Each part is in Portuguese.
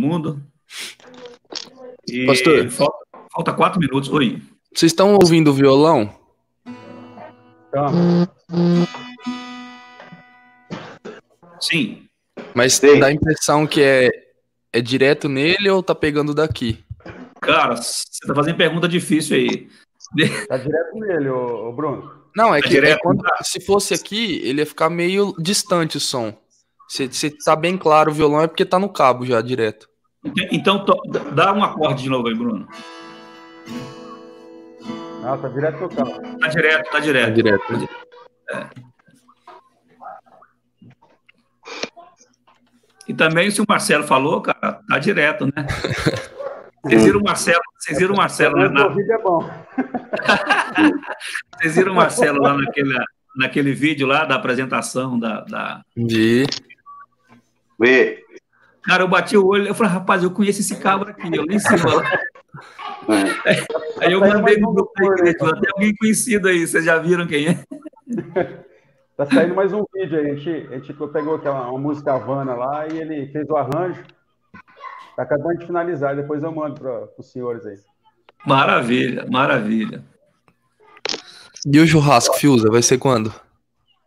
mundo. E Pastor, falta 4 minutos. Oi. vocês estão ouvindo o violão? Tá. Sim. Mas Sim. dá a impressão que é direto nele ou tá pegando daqui? Cara, você tá fazendo pergunta difícil aí. Tá direto nele, ô Bruno. Não, é Tá que direto. se fosse aqui, ele ia ficar meio distante o som. Se tá bem claro o violão, é porque tá no cabo já, direto. Então, dá um acorde de novo aí, Bruno. Ah, tá direto no carro. Tá direto, tá direto. Tá direto, né? E também, se o Marcelo falou, cara, tá direto, né? Vocês viram o Marcelo, O vídeo é bom. Vocês viram o Marcelo lá naquele vídeo lá da apresentação da... Vi. Vê. Cara, eu bati o olho, eu falei, rapaz, eu conheço esse cabra aqui, eu nem sei lá. Aí eu mandei no grupo da igreja, até alguém conhecido aí, vocês já viram quem é? Tá saindo mais um vídeo aí. A gente pegou uma música Havana lá e ele fez o arranjo. Tá acabando de finalizar, depois eu mando para os senhores aí. Maravilha, maravilha. E o churrasco, Fiuza, vai ser quando?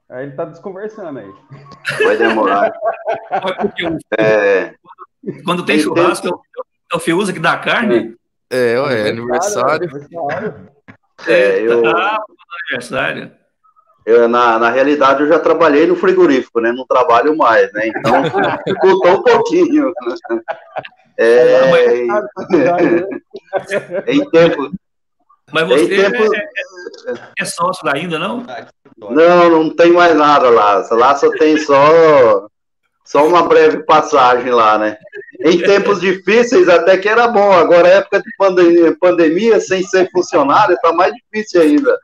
Aí ele tá desconversando aí. Vai demorar. Quando tem churrasco, é o Fiuza que dá a carne? É aniversário. Aniversário. Na realidade, eu já trabalhei no frigorífico, né? Não trabalho mais, né? Então, dificultou um pouquinho. Em tempo... Mas você é sócio lá ainda, não? Não tem mais nada lá. Lá só tem só uma breve passagem lá, né? Em tempos difíceis até que era bom. Agora, época de pandemia, sem ser funcionário, tá mais difícil ainda.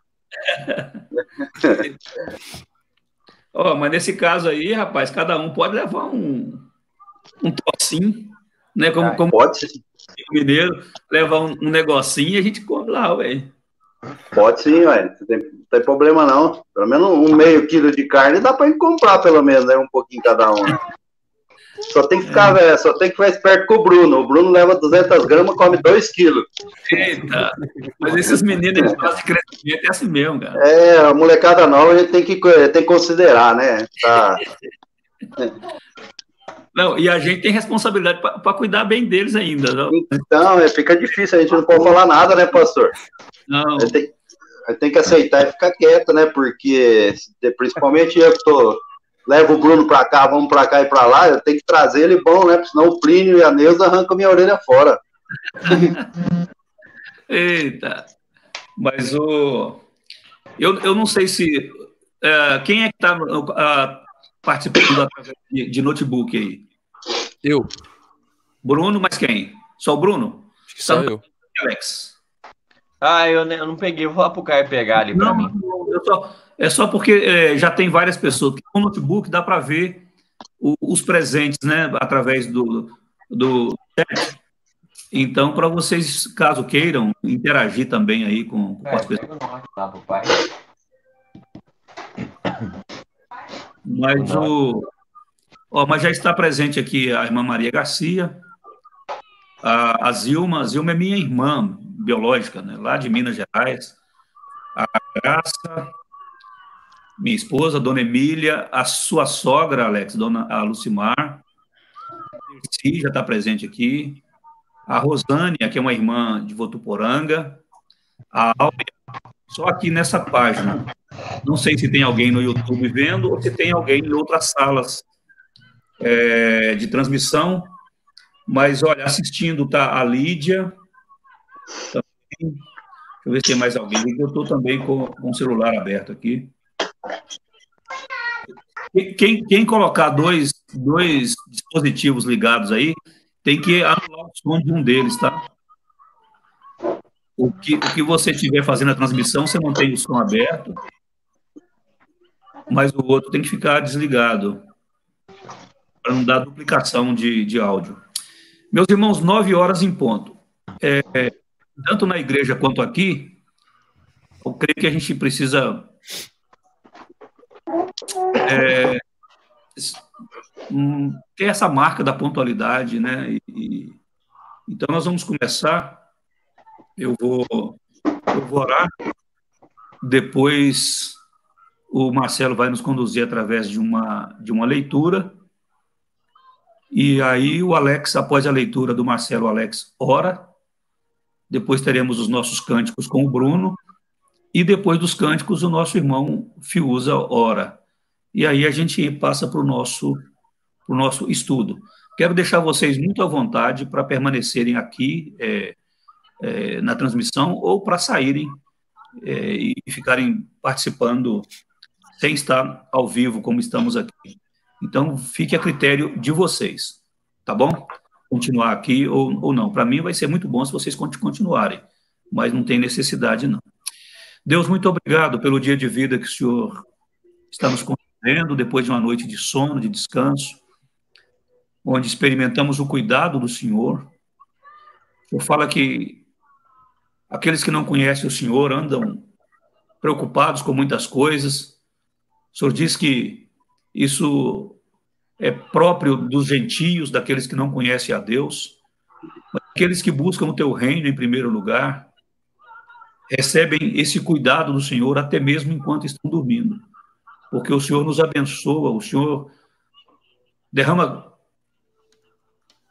Mas nesse caso aí, rapaz, cada um pode levar um tocinho, né? Como pode ser. O mineiro levar um negocinho e a gente come lá, ué. Pode sim, ué. Não tem problema não. Pelo menos um meio quilo de carne dá pra gente comprar, pelo menos, né? Um pouquinho cada um. Só tem que ficar esperto com o Bruno. O Bruno leva 200 gramas, come 2 quilos. Eita! Mas esses meninos de fase de crescimento é assim mesmo, cara. A molecada nova a gente tem que considerar, né? Tá. Não, e a gente tem responsabilidade para cuidar bem deles ainda, não? Então, fica difícil, a gente não pode falar nada, né, pastor? Não. Tem que aceitar e ficar quieto, né? Porque, principalmente eu que levo o Bruno pra cá, vamos pra cá e pra lá, eu tenho que trazer ele bom, né? Porque senão o Plínio e a Neuza arrancam minha orelha fora. Eita! Mas eu não sei se... quem é que está participando de notebook aí? Eu. Bruno, mas quem? Só o Bruno? Acho que só eu. Alex. Eu não peguei, vou lá pro Caio pegar ali para mim. É só porque já tem várias pessoas que com o notebook dá para ver os presentes, né, através do chat. Então, para vocês, caso queiram, interagir também aí com as pessoas. Mas já está presente aqui a irmã Maria Garcia, a Zilma. A Zilma é minha irmã biológica, né, lá de Minas Gerais. A Graça, minha esposa, dona Emília, a sua sogra, Alex, a Lucimar. A Dercy já está presente aqui. A Rosânia, que é uma irmã de Votuporanga. A Áurea, só aqui nessa página. Não sei se tem alguém no YouTube vendo ou se tem alguém em outras salas de transmissão, mas, olha, assistindo está a Lídia, também. Deixa eu ver se tem mais alguém. Eu estou também com o celular aberto aqui. Quem colocar dois dispositivos ligados aí, tem que anular o som de um deles, tá? O que você estiver fazendo a transmissão, você mantém o som aberto, mas o outro tem que ficar desligado, para não dar duplicação de áudio. Meus irmãos, 9 horas em ponto. Tanto na igreja quanto aqui, eu creio que a gente precisa ter essa marca da pontualidade, né? Então, nós vamos começar. Eu vou orar, depois o Marcelo vai nos conduzir através de uma leitura, e aí o Alex, após a leitura do Marcelo, o Alex ora, depois teremos os nossos cânticos com o Bruno, e depois dos cânticos o nosso irmão Fiuza ora. E aí a gente passa para o nosso estudo. Quero deixar vocês muito à vontade para permanecerem aqui na transmissão ou para saírem e ficarem participando sem estar ao vivo como estamos aqui. Então, fique a critério de vocês, tá bom? Continuar aqui ou não. Para mim vai ser muito bom se vocês continuarem, mas não tem necessidade, não. Deus, muito obrigado pelo dia de vida que o Senhor está nos concedendo, depois de uma noite de sono, de descanso, onde experimentamos o cuidado do Senhor. O Senhor fala que aqueles que não conhecem o Senhor andam preocupados com muitas coisas. O Senhor diz que isso é próprio dos gentios, daqueles que não conhecem a Deus, mas aqueles que buscam o teu reino em primeiro lugar, recebem esse cuidado do Senhor até mesmo enquanto estão dormindo, porque o Senhor nos abençoa, o Senhor derrama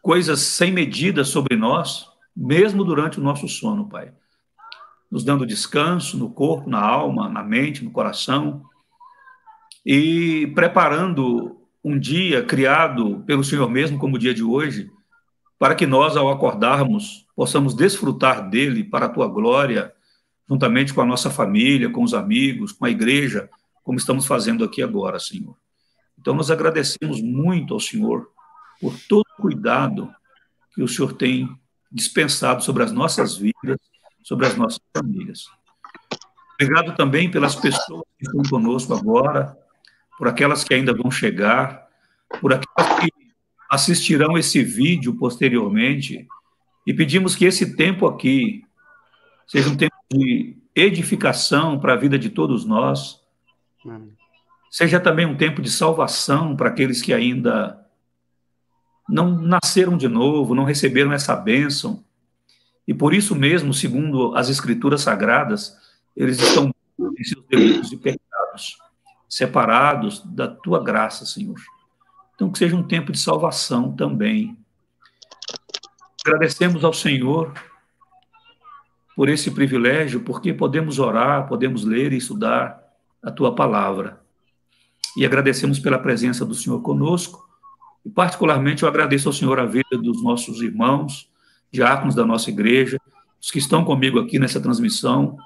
coisas sem medida sobre nós, mesmo durante o nosso sono, Pai, nos dando descanso no corpo, na alma, na mente, no coração, e preparando um dia criado pelo Senhor mesmo, como o dia de hoje, para que nós, ao acordarmos, possamos desfrutar dele para a tua glória, juntamente com a nossa família, com os amigos, com a igreja, como estamos fazendo aqui agora, Senhor. Então, nós agradecemos muito ao Senhor por todo o cuidado que o Senhor tem dispensado sobre as nossas vidas, sobre as nossas famílias. Obrigado também pelas pessoas que estão conosco agora, por aquelas que ainda vão chegar, por aquelas que assistirão esse vídeo posteriormente, e pedimos que esse tempo aqui seja um tempo de edificação para a vida de todos nós, seja também um tempo de salvação para aqueles que ainda não nasceram de novo, não receberam essa bênção, e por isso mesmo, segundo as Escrituras Sagradas, eles estão em seus delitos e pecados, separados da tua graça, Senhor. Então, que seja um tempo de salvação também. Agradecemos ao Senhor por esse privilégio, porque podemos orar, podemos ler e estudar a tua palavra. E agradecemos pela presença do Senhor conosco, e particularmente eu agradeço ao Senhor a vida dos nossos irmãos, diáconos da nossa igreja, os que estão comigo aqui nessa transmissão,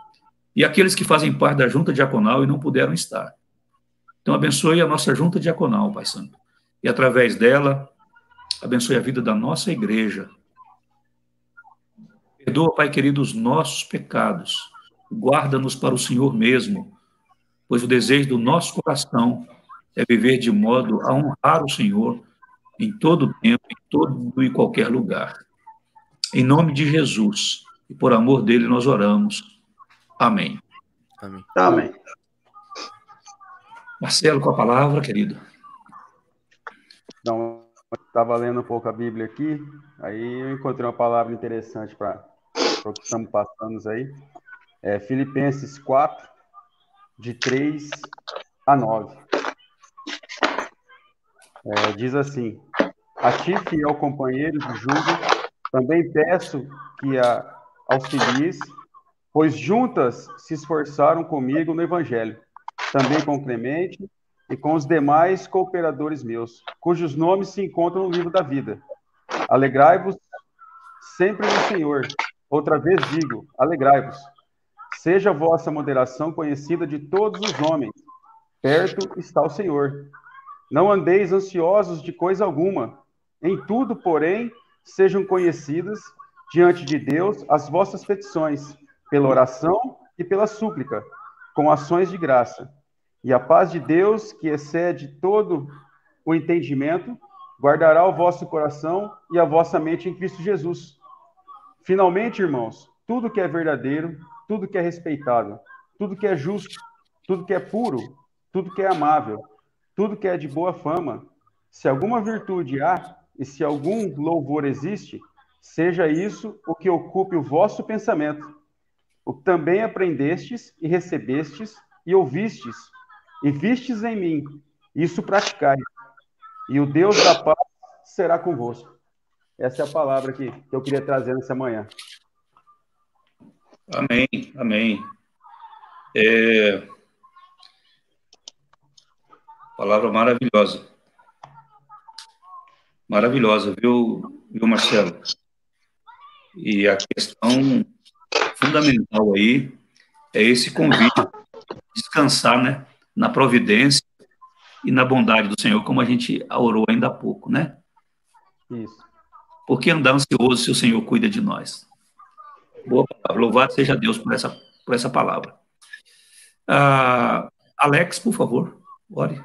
e aqueles que fazem parte da junta diaconal e não puderam estar. Então, abençoe a nossa junta diaconal, Pai Santo, e através dela, abençoe a vida da nossa igreja. Perdoa, Pai querido, os nossos pecados, guarda-nos para o Senhor mesmo, pois o desejo do nosso coração é viver de modo a honrar o Senhor em todo o tempo, em todo e qualquer lugar. Em nome de Jesus, e por amor dele nós oramos. Amém. Amém. Amém. Marcelo, com a palavra, querido. Então, estava lendo um pouco a Bíblia aqui, aí eu encontrei uma palavra interessante para o que estamos passando aí. Filipenses 4, de 3 a 9. Diz assim: a ti, fiel companheiro de julgo, também peço que a auxilies, pois juntas se esforçaram comigo no Evangelho, também com Clemente e com os demais cooperadores meus, cujos nomes se encontram no livro da vida. Alegrai-vos sempre no Senhor. Outra vez digo, alegrai-vos. Seja a vossa moderação conhecida de todos os homens. Perto está o Senhor. Não andeis ansiosos de coisa alguma. Em tudo, porém, sejam conhecidas diante de Deus as vossas petições, pela oração e pela súplica, com ações de graça. E a paz de Deus, que excede todo o entendimento, guardará o vosso coração e a vossa mente em Cristo Jesus. Finalmente, irmãos, tudo que é verdadeiro, tudo que é respeitável, tudo que é justo, tudo que é puro, tudo que é amável, tudo que é de boa fama, Se alguma virtude há, e se algum louvor existe, seja isso o que ocupe o vosso pensamento, o que também aprendestes e recebestes e ouvistes, e vistes em mim, isso praticai, e o Deus da paz será convosco. Essa é a palavra que eu queria trazer nessa manhã. Amém, amém. Palavra maravilhosa. Maravilhosa, viu, Marcelo? E a questão fundamental aí é esse convite, descansar, né, na providência e na bondade do Senhor, como a gente orou ainda há pouco, né? Isso. Por que andar ansioso se o Senhor cuida de nós? Boa palavra. Louvado seja Deus por essa palavra. Alex, por favor, ore.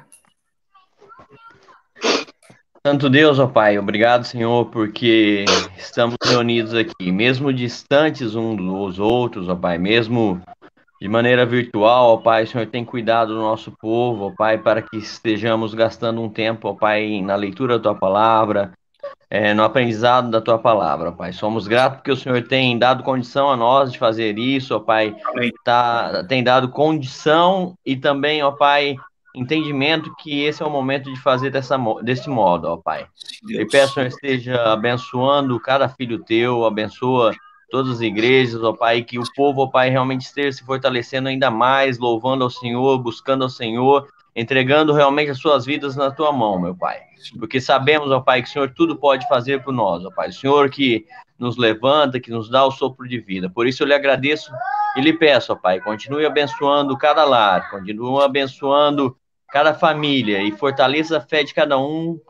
Santo Deus, ó Pai, obrigado, Senhor, porque estamos reunidos aqui, mesmo distantes uns dos outros, ó Pai, mesmo de maneira virtual, ó Pai, o Senhor tem cuidado do nosso povo, ó Pai, para que estejamos gastando um tempo, ó Pai, na leitura da Tua palavra, no aprendizado da Tua palavra, ó Pai. Somos gratos porque o Senhor tem dado condição a nós de fazer isso, ó Pai, Amém. tem dado condição e também, ó Pai, entendimento que esse é o momento de fazer desse modo, ó Pai. Deus. Eu peço que o Senhor esteja abençoando cada filho Teu, abençoa todas as igrejas, ó Pai, que o povo, ó Pai, realmente esteja se fortalecendo ainda mais, louvando ao Senhor, buscando ao Senhor, entregando realmente as suas vidas na Tua mão, meu Pai. Porque sabemos, ó Pai, que o Senhor tudo pode fazer por nós, ó Pai. O Senhor que nos levanta, que nos dá o sopro de vida. Por isso eu lhe agradeço e lhe peço, ó Pai, continue abençoando cada lar, continue abençoando cada família e fortaleça a fé de cada um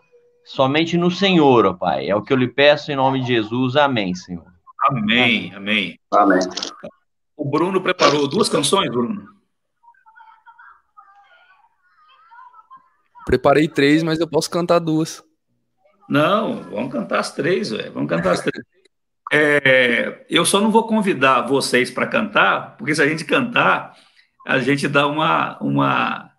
somente no Senhor, ó Pai. É o que eu lhe peço em nome de Jesus. Amém, Senhor. Amém, amém. Amém. O Bruno preparou 2 canções, Bruno? Preparei 3, mas eu posso cantar 2. Não, vamos cantar as 3, velho. Vamos cantar as 3. Eu só não vou convidar vocês para cantar, porque se a gente cantar, a gente dá uma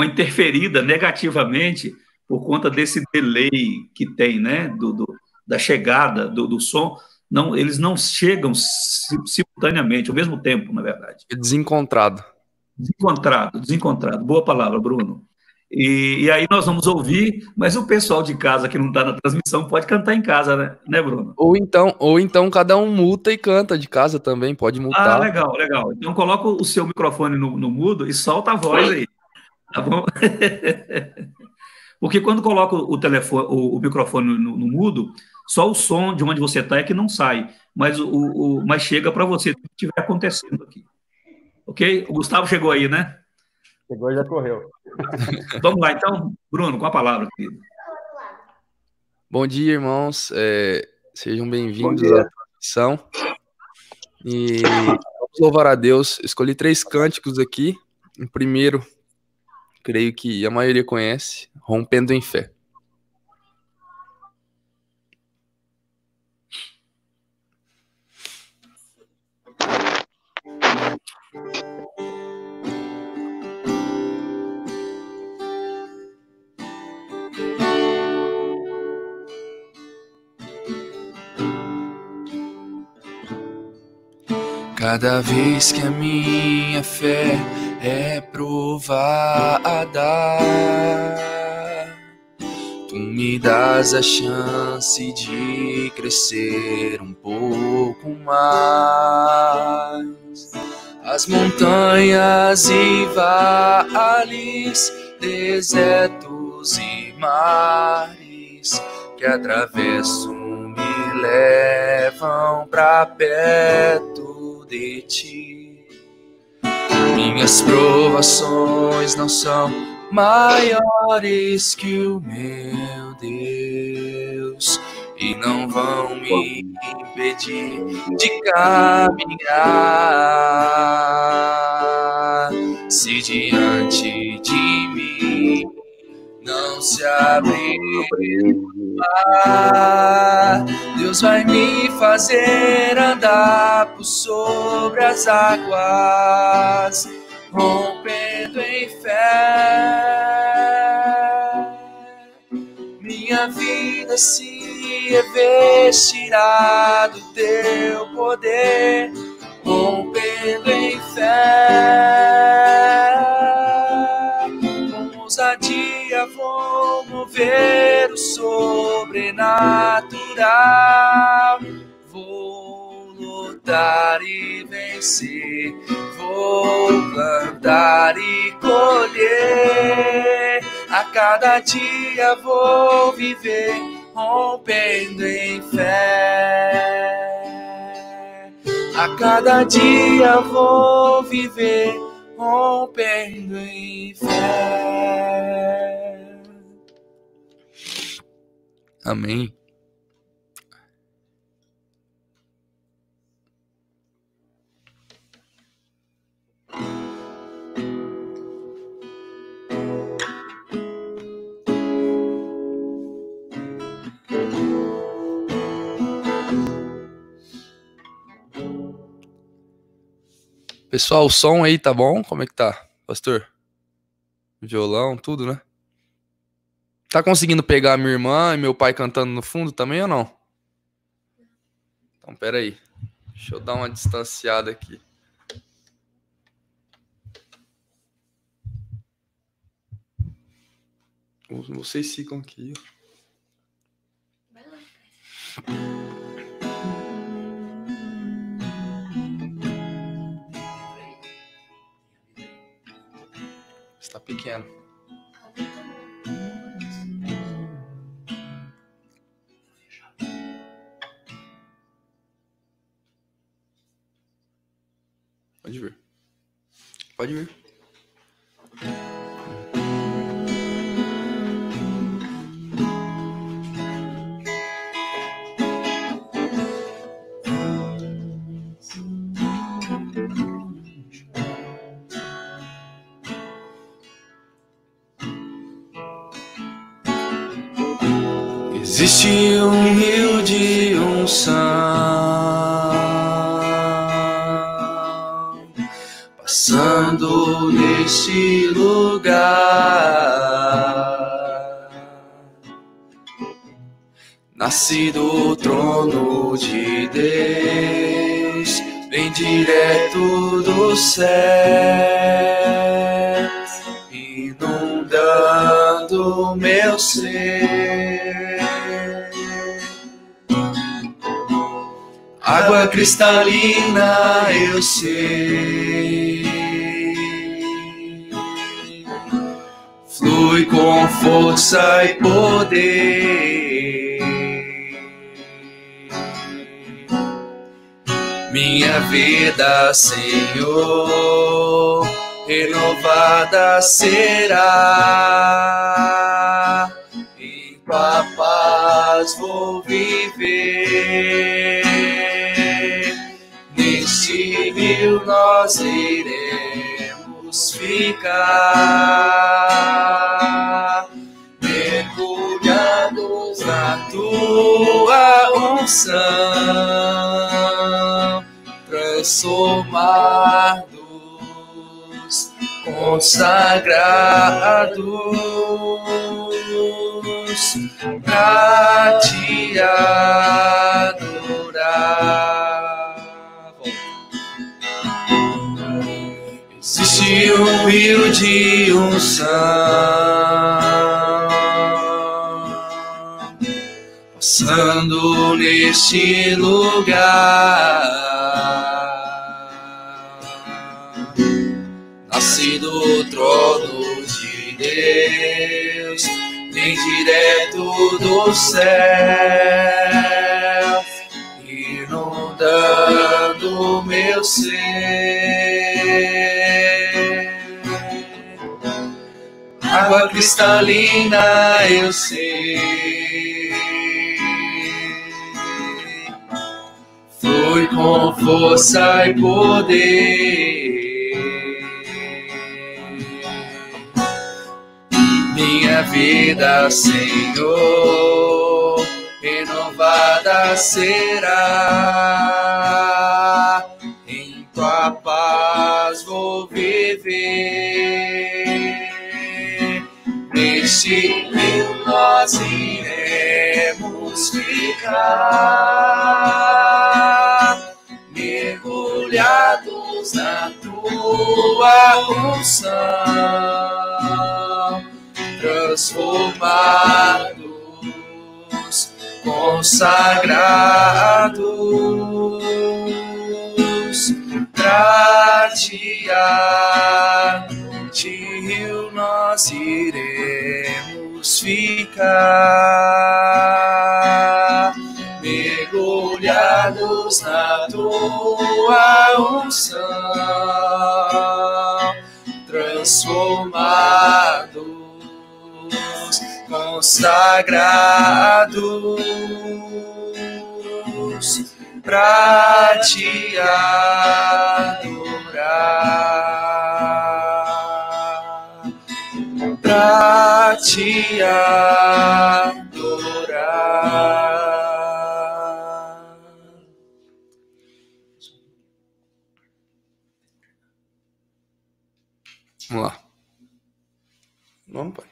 interferida negativamente por conta desse delay que tem, né, da chegada do som. Não, eles não chegam simultaneamente, ao mesmo tempo, na verdade. Desencontrado. Desencontrado. Boa palavra, Bruno. E aí nós vamos ouvir, mas o pessoal de casa que não está na transmissão pode cantar em casa, né, Bruno? Ou então cada um multa e canta de casa também, pode multar. Legal. Então coloca o seu microfone no mudo e solta a voz aí, tá bom? Porque quando coloca o microfone no mudo, só o som de onde você está é que não sai, mas mas chega para você o que estiver acontecendo aqui. Ok? O Gustavo chegou aí, né? Chegou e já correu. Vamos lá, então, Bruno, com a palavra, querido. Bom dia, irmãos. Sejam bem-vindos Bom dia. à transmissão. E vamos louvar a Deus. Escolhi 3 cânticos aqui. O primeiro, creio que a maioria conhece, Rompendo em Fé. Cada vez que a minha fé é provada, tu me dás a chance de crescer um pouco mais. As montanhas e vales, desertos e mares que atravesso me levam pra perto de ti. Minhas provações não são maiores que o meu Deus e não vão me impedir de caminhar. Se diante de mim não se abrir mar, Deus vai me fazer andar por sobre as águas, rompendo em fé. minha vida se revestirá do teu poder, rompendo em fé. Com ousadia vou mover o sobrenatural, vou lutar e vencer, vou plantar e colher. A cada dia vou viver rompendo em fé. A cada dia vou viver rompendo em fé. Amém. Pessoal, o som aí tá bom? Como é que tá, pastor? Violão, tudo, né? Tá conseguindo pegar minha irmã e meu pai cantando no fundo também ou não? Então, pera aí. Deixa eu dar uma distanciada aqui. Vocês ficam aqui, ó. Está pequeno. Pode vir. Pode vir. Existe um rio de unção passando neste lugar, nasce do trono de Deus, vem direto do céu, inundando meu ser. Água cristalina, eu sei, flui com força e poder. Minha vida, Senhor, renovada será, em tua paz vou viver. Neste rio nós iremos ficar, mergulhados na tua unção, transformados, consagrados pra te adorar. Existe um rio de unção passando neste lugar, nasce do trono de Deus, vem direto do céu, inundando meu ser. Água cristalina, eu sei, flui com força e poder. Minha vida, Senhor, renovada será, em tua paz vou viver. Neste rio nós iremos ficar mergulhados na tua unção, transformados, consagrados pra ti, nós iremos ficar mergulhados na tua unção, transformados, consagrados pra te adorar, pra te adorar. Vamos lá. Vamos, pai.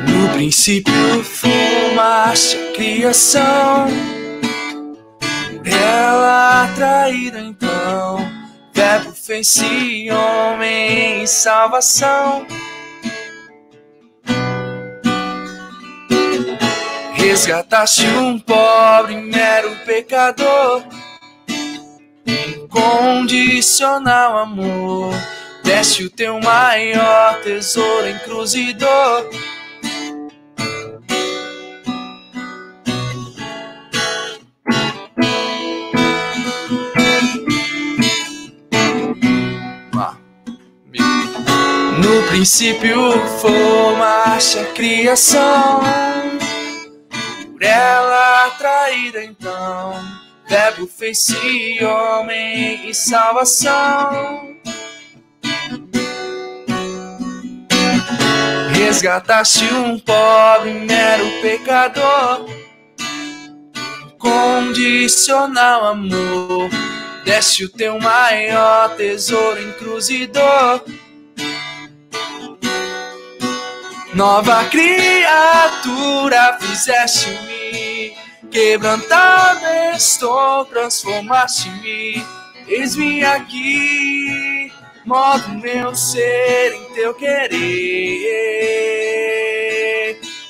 No princípio formaste a criação, ela atraída então, Verbo fez-se homem em salvação. Resgataste um pobre mero pecador, incondicional amor, deste o teu maior tesouro em cruz e dor. No princípio formaste a criação, por ela atraída então, Verbo fez-se homem e salvação. Resgataste um pobre mero pecador, incondicional amor, deste o teu maior tesouro em cruz e dor. Nova criatura fizeste-me, quebrantado estou, transformaste-me. Eis-me aqui, modo meu ser em teu querer.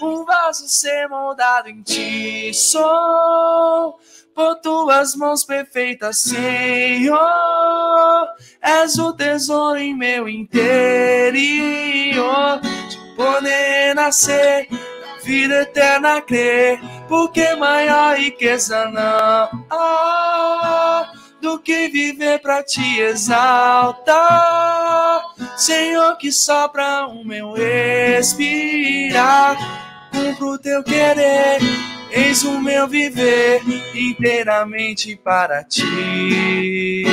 Um vaso ser moldado em ti sou, por tuas mãos perfeitas, Senhor. És o tesouro em meu interior, poder nascer, vida eterna crer, porque maior riqueza não há do que viver pra te exaltar. Senhor, que sopra o meu respirar, cumpro o teu querer, eis o meu viver inteiramente para ti.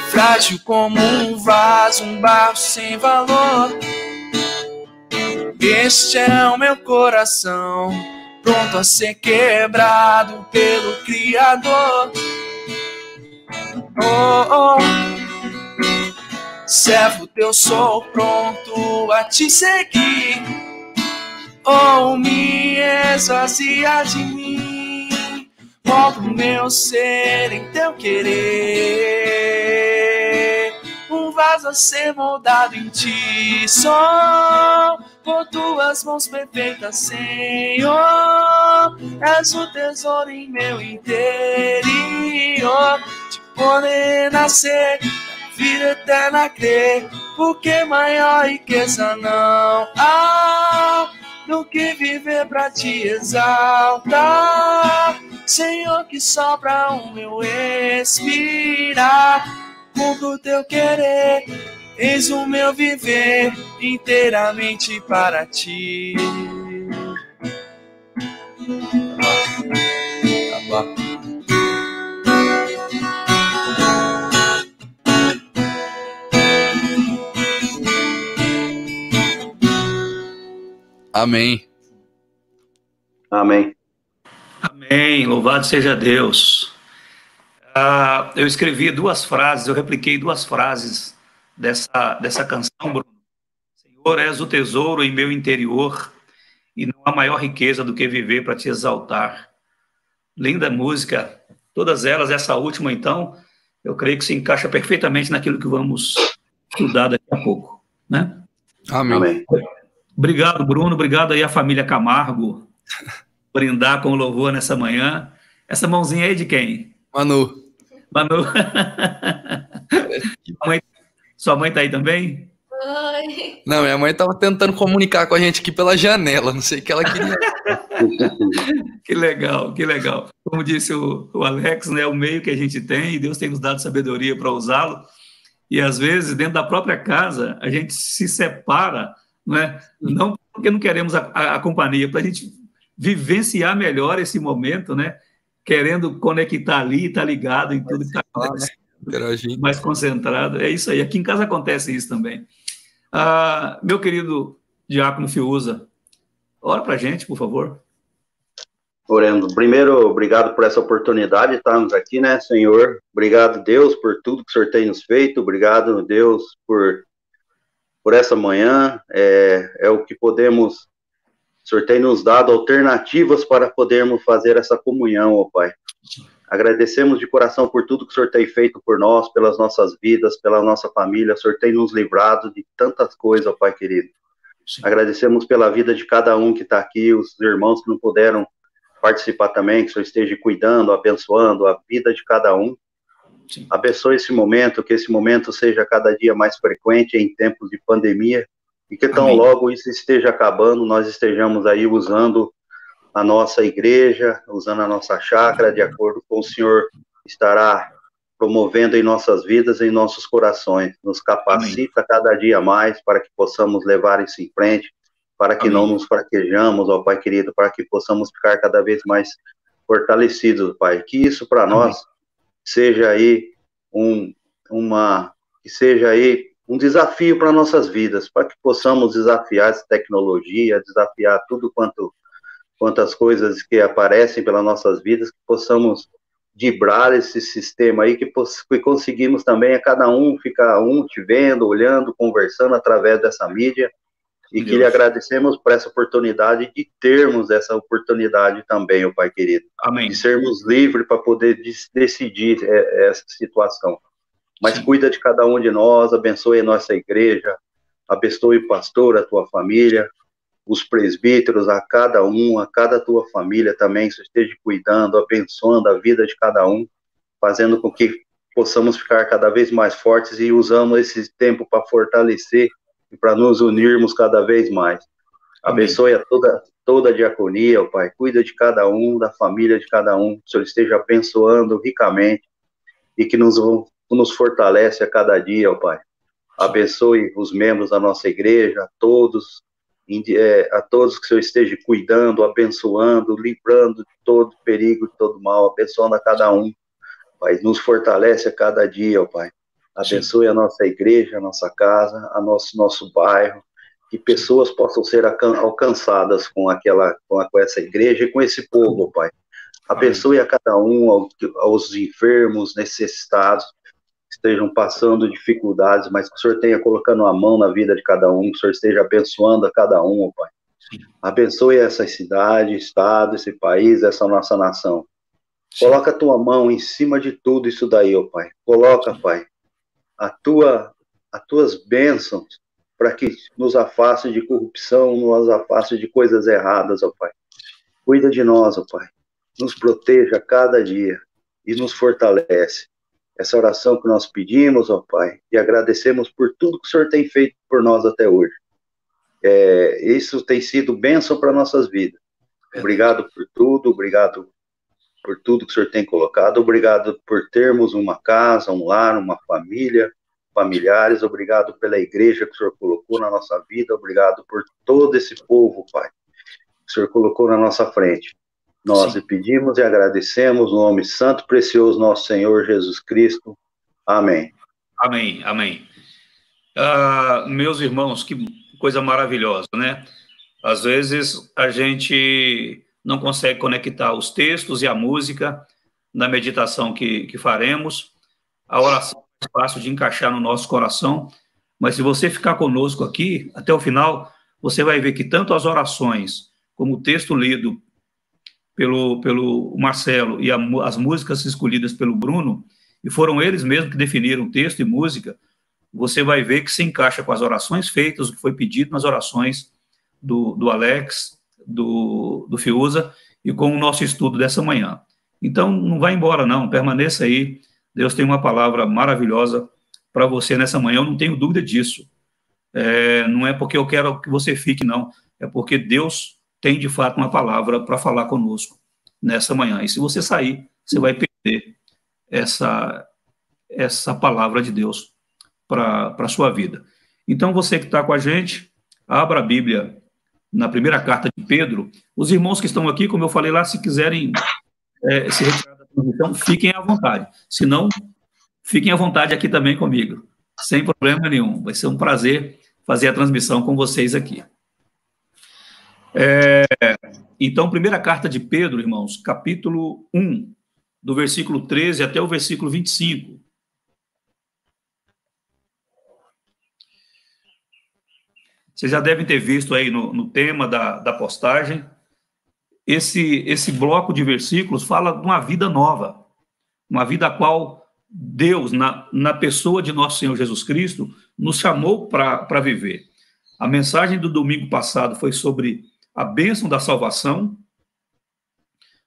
Frágil como um vaso, um barro sem valor, este é o meu coração, pronto a ser quebrado pelo Criador. Oh, oh, servo teu sou, pronto a te seguir. Oh, me esvazia de mim, molda o meu ser em teu querer. Um vaso a ser moldado em ti só, por tuas mãos perfeitas, Senhor. És o tesouro em meu interior, de poder nascer, vida eterna crer, porque maior riqueza não há do que viver pra te exaltar. Senhor, que sopra o meu respirar, cumpro o teu querer, eis o meu viver inteiramente para ti. Tá bom. Amém. Amém. Amém, louvado seja Deus. Eu escrevi duas frases, eu repliquei duas frases dessa canção, Bruno. Senhor, és o tesouro em meu interior, e não há maior riqueza do que viver para te exaltar. Linda música, todas elas, essa última, então, eu creio que se encaixa perfeitamente naquilo que vamos estudar daqui a pouco, né? Amém. Amém. Obrigado, Bruno, obrigado aí à família Camargo, brindar com o louvor nessa manhã. Essa mãozinha aí de quem? Manu. Manu. Sua mãe tá aí também? Oi. Não, minha mãe tava tentando comunicar com a gente aqui pela janela, não sei o que ela queria. Que legal, que legal. Como disse o Alex, né, o meio que a gente tem, e Deus tem nos dado sabedoria para usá-lo, e às vezes, dentro da própria casa, a gente se separa, né, não porque não queremos a companhia, para a gente vivenciar melhor esse momento, né, querendo conectar ali, estar ligado em tudo que está acontecendo, mais concentrado. É isso aí, aqui em casa acontece isso também. Meu querido Diácono Fiuza, ora para a gente, por favor. Orando. Primeiro, obrigado por essa oportunidade de estarmos aqui, né, Senhor? Obrigado, Deus, por tudo que o Senhor tem nos feito. Obrigado, Deus, por essa manhã. É o que podemos... O Senhor tem nos dado alternativas para podermos fazer essa comunhão, ó Pai. Agradecemos de coração por tudo que o Senhor tem feito por nós, pelas nossas vidas, pela nossa família. O Senhor tem nos livrado de tantas coisas, ó Pai querido. Sim. Agradecemos pela vida de cada um que está aqui, os irmãos que não puderam participar também, que o Senhor esteja cuidando, abençoando a vida de cada um. Sim. Abençoe esse momento, que esse momento seja cada dia mais frequente em tempos de pandemia, e que tão logo isso esteja acabando, nós estejamos aí usando a nossa igreja, usando a nossa chácara, de acordo com o Senhor estará promovendo em nossas vidas, em nossos corações. Nos capacita cada dia mais para que possamos levar isso em frente, para que não nos fraquejamos, ó Pai querido, para que possamos ficar cada vez mais fortalecidos, Pai. Que isso para nós seja aí um desafio para nossas vidas, para que possamos desafiar essa tecnologia, desafiar tudo quantas coisas que aparecem pelas nossas vidas, que possamos driblar esse sistema aí, que conseguimos também a cada um ficar te vendo, olhando, conversando através dessa mídia, e que lhe agradecemos por essa oportunidade de termos essa oportunidade também, ó Pai querido. Amém. De sermos livres para poder decidir essa situação. Mas cuida de cada um de nós, abençoe a nossa igreja, abençoe o pastor, a tua família, os presbíteros, a cada tua família também, que esteja cuidando, abençoando a vida de cada um, fazendo com que possamos ficar cada vez mais fortes e usando esse tempo para fortalecer e para nos unirmos cada vez mais. Abençoe a toda a diaconia, ó Pai, cuida de cada um, da família de cada um, que o Senhor esteja abençoando ricamente e que nos fortalece a cada dia, ó Pai. Abençoe os membros da nossa igreja, a todos que o Senhor esteja cuidando, abençoando, livrando de todo perigo, de todo mal, abençoando a cada um, Pai, nos fortalece a cada dia, ó Pai. Abençoe a nossa igreja, a nossa casa, nosso bairro, que pessoas possam ser alcançadas com essa igreja e com esse povo, ó Pai. Abençoe a cada um, aos enfermos, necessitados, que estejam passando dificuldades, mas que o Senhor tenha colocando a mão na vida de cada um, que o Senhor esteja abençoando a cada um, ó Pai. Abençoe essa cidade, estado, esse país, essa nossa nação. Coloca a tua mão em cima de tudo isso daí, ó Pai. Coloca, Pai, as tuas bênçãos para que nos afaste de corrupção, nos afaste de coisas erradas, ó Pai. Cuida de nós, ó Pai. Nos proteja a cada dia e nos fortalece. Essa oração que nós pedimos, ó Pai, e agradecemos por tudo que o Senhor tem feito por nós até hoje. Isso tem sido bênção para nossas vidas. Obrigado por tudo que o Senhor tem colocado. Obrigado por termos uma casa, um lar, uma família, familiares. Obrigado pela igreja que o Senhor colocou na nossa vida. Obrigado por todo esse povo, Pai, que o Senhor colocou na nossa frente. Nós lhe pedimos e agradecemos no nome santo e precioso nosso Senhor Jesus Cristo. Amém. Amém, amém. Meus irmãos, que coisa maravilhosa, né? Às vezes a gente não consegue conectar os textos e a música na meditação que faremos. A oração é fácil de encaixar no nosso coração, mas se você ficar conosco aqui, até o final, você vai ver que tanto as orações, como o texto lido pelo Marcelo e as músicas escolhidas pelo Bruno, e foram eles mesmos que definiram texto e música, você vai ver que se encaixa com as orações feitas, o que foi pedido nas orações do Alex, do Fiuza, e com o nosso estudo dessa manhã. Então, não vai embora, não, permaneça aí. Deus tem uma palavra maravilhosa para você nessa manhã, eu não tenho dúvida disso. Não é porque eu quero que você fique, não, é porque Deus tem, de fato, uma palavra para falar conosco nessa manhã. E se você sair, você vai perder essa palavra de Deus para a sua vida. Então, você que está com a gente, abra a Bíblia na primeira carta de Pedro. Os irmãos que estão aqui, como eu falei lá, se quiserem se retirar da transmissão, fiquem à vontade. Se não, fiquem à vontade aqui também comigo, sem problema nenhum. Vai ser um prazer fazer a transmissão com vocês aqui. Então, primeira carta de Pedro, irmãos, capítulo 1, do versículo 13 até o versículo 25. Vocês já devem ter visto aí no tema da postagem, esse bloco de versículos fala de uma vida nova, uma vida a qual Deus, na pessoa de nosso Senhor Jesus Cristo, nos chamou para viver. A mensagem do domingo passado foi sobre a bênção da salvação,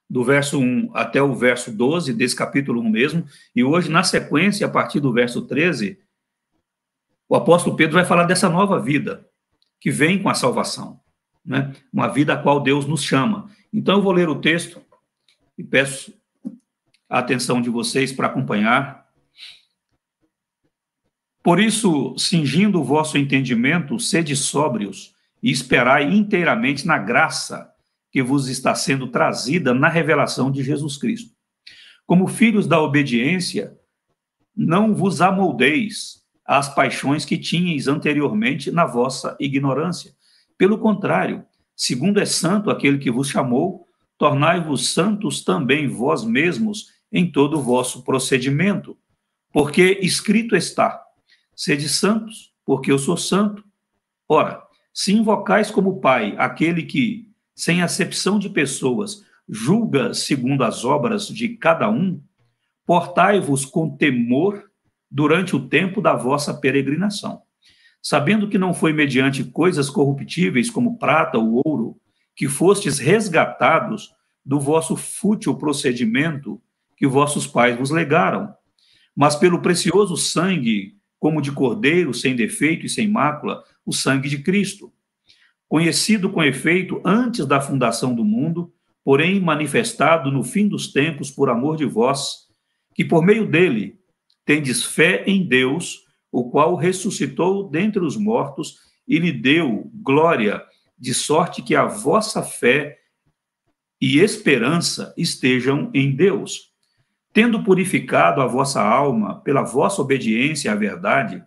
do verso 1 até o verso 12, desse capítulo 1 mesmo, e hoje, na sequência, a partir do verso 13, o apóstolo Pedro vai falar dessa nova vida, que vem com a salvação, né? Uma vida a qual Deus nos chama. Então, eu vou ler o texto e peço a atenção de vocês para acompanhar. Por isso, cingindo o vosso entendimento, sede sóbrios e esperai inteiramente na graça que vos está sendo trazida na revelação de Jesus Cristo. Como filhos da obediência, não vos amoldeis às paixões que tinhais anteriormente na vossa ignorância. Pelo contrário, segundo é santo aquele que vos chamou, tornai-vos santos também vós mesmos em todo o vosso procedimento. Porque escrito está, sede santos, porque eu sou santo. Ora, se invocais como Pai aquele que, sem acepção de pessoas, julga segundo as obras de cada um, portai-vos com temor durante o tempo da vossa peregrinação, sabendo que não foi mediante coisas corruptíveis como prata ou ouro, que fostes resgatados do vosso fútil procedimento que vossos pais vos legaram, mas pelo precioso sangue, como de cordeiro, sem defeito e sem mácula, o sangue de Cristo, conhecido com efeito antes da fundação do mundo, porém manifestado no fim dos tempos por amor de vós, que por meio dele tendes fé em Deus, o qual ressuscitou dentre os mortos e lhe deu glória, de sorte que a vossa fé e esperança estejam em Deus. Tendo purificado a vossa alma pela vossa obediência à verdade,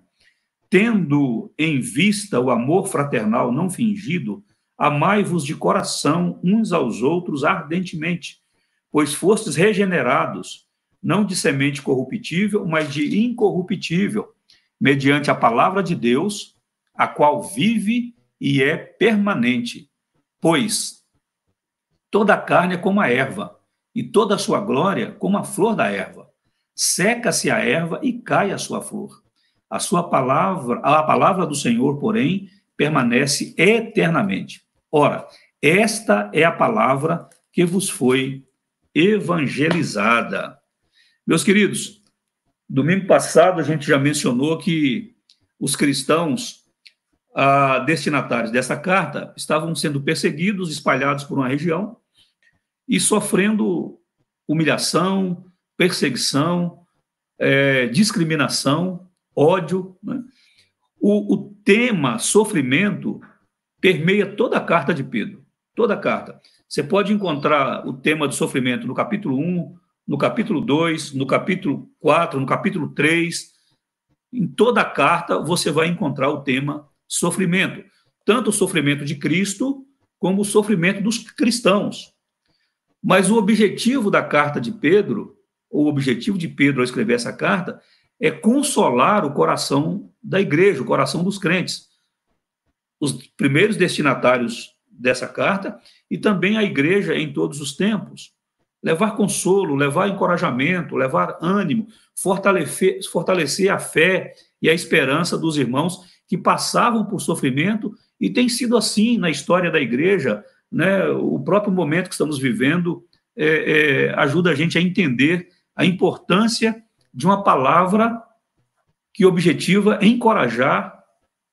tendo em vista o amor fraternal não fingido, amai-vos de coração uns aos outros ardentemente, pois fostes regenerados, não de semente corruptível, mas de incorruptível, mediante a palavra de Deus, a qual vive e é permanente. Pois toda a carne é como a erva, e toda a sua glória como a flor da erva. Seca-se a erva e cai a sua flor. A palavra do Senhor, porém, permanece eternamente. Ora, esta é a palavra que vos foi evangelizada. Meus queridos, domingo passado a gente já mencionou que os cristãos destinatários dessa carta estavam sendo perseguidos, espalhados por uma região e sofrendo humilhação, perseguição, discriminação, ódio, né? O tema sofrimento permeia toda a carta de Pedro, toda a carta. Você pode encontrar o tema do sofrimento no capítulo 1, no capítulo 2, no capítulo 4, no capítulo 3. Em toda a carta você vai encontrar o tema sofrimento, tanto o sofrimento de Cristo como o sofrimento dos cristãos. Mas o objetivo da carta de Pedro, ou o objetivo de Pedro ao escrever essa carta, é consolar o coração da igreja, o coração dos crentes. Os primeiros destinatários dessa carta e também a igreja em todos os tempos. Levar consolo, levar encorajamento, levar ânimo, fortalecer a fé e a esperança dos irmãos que passavam por sofrimento, e tem sido assim na história da igreja, né? O próprio momento que estamos vivendo ajuda a gente a entender a importância de uma palavra que objetiva encorajar,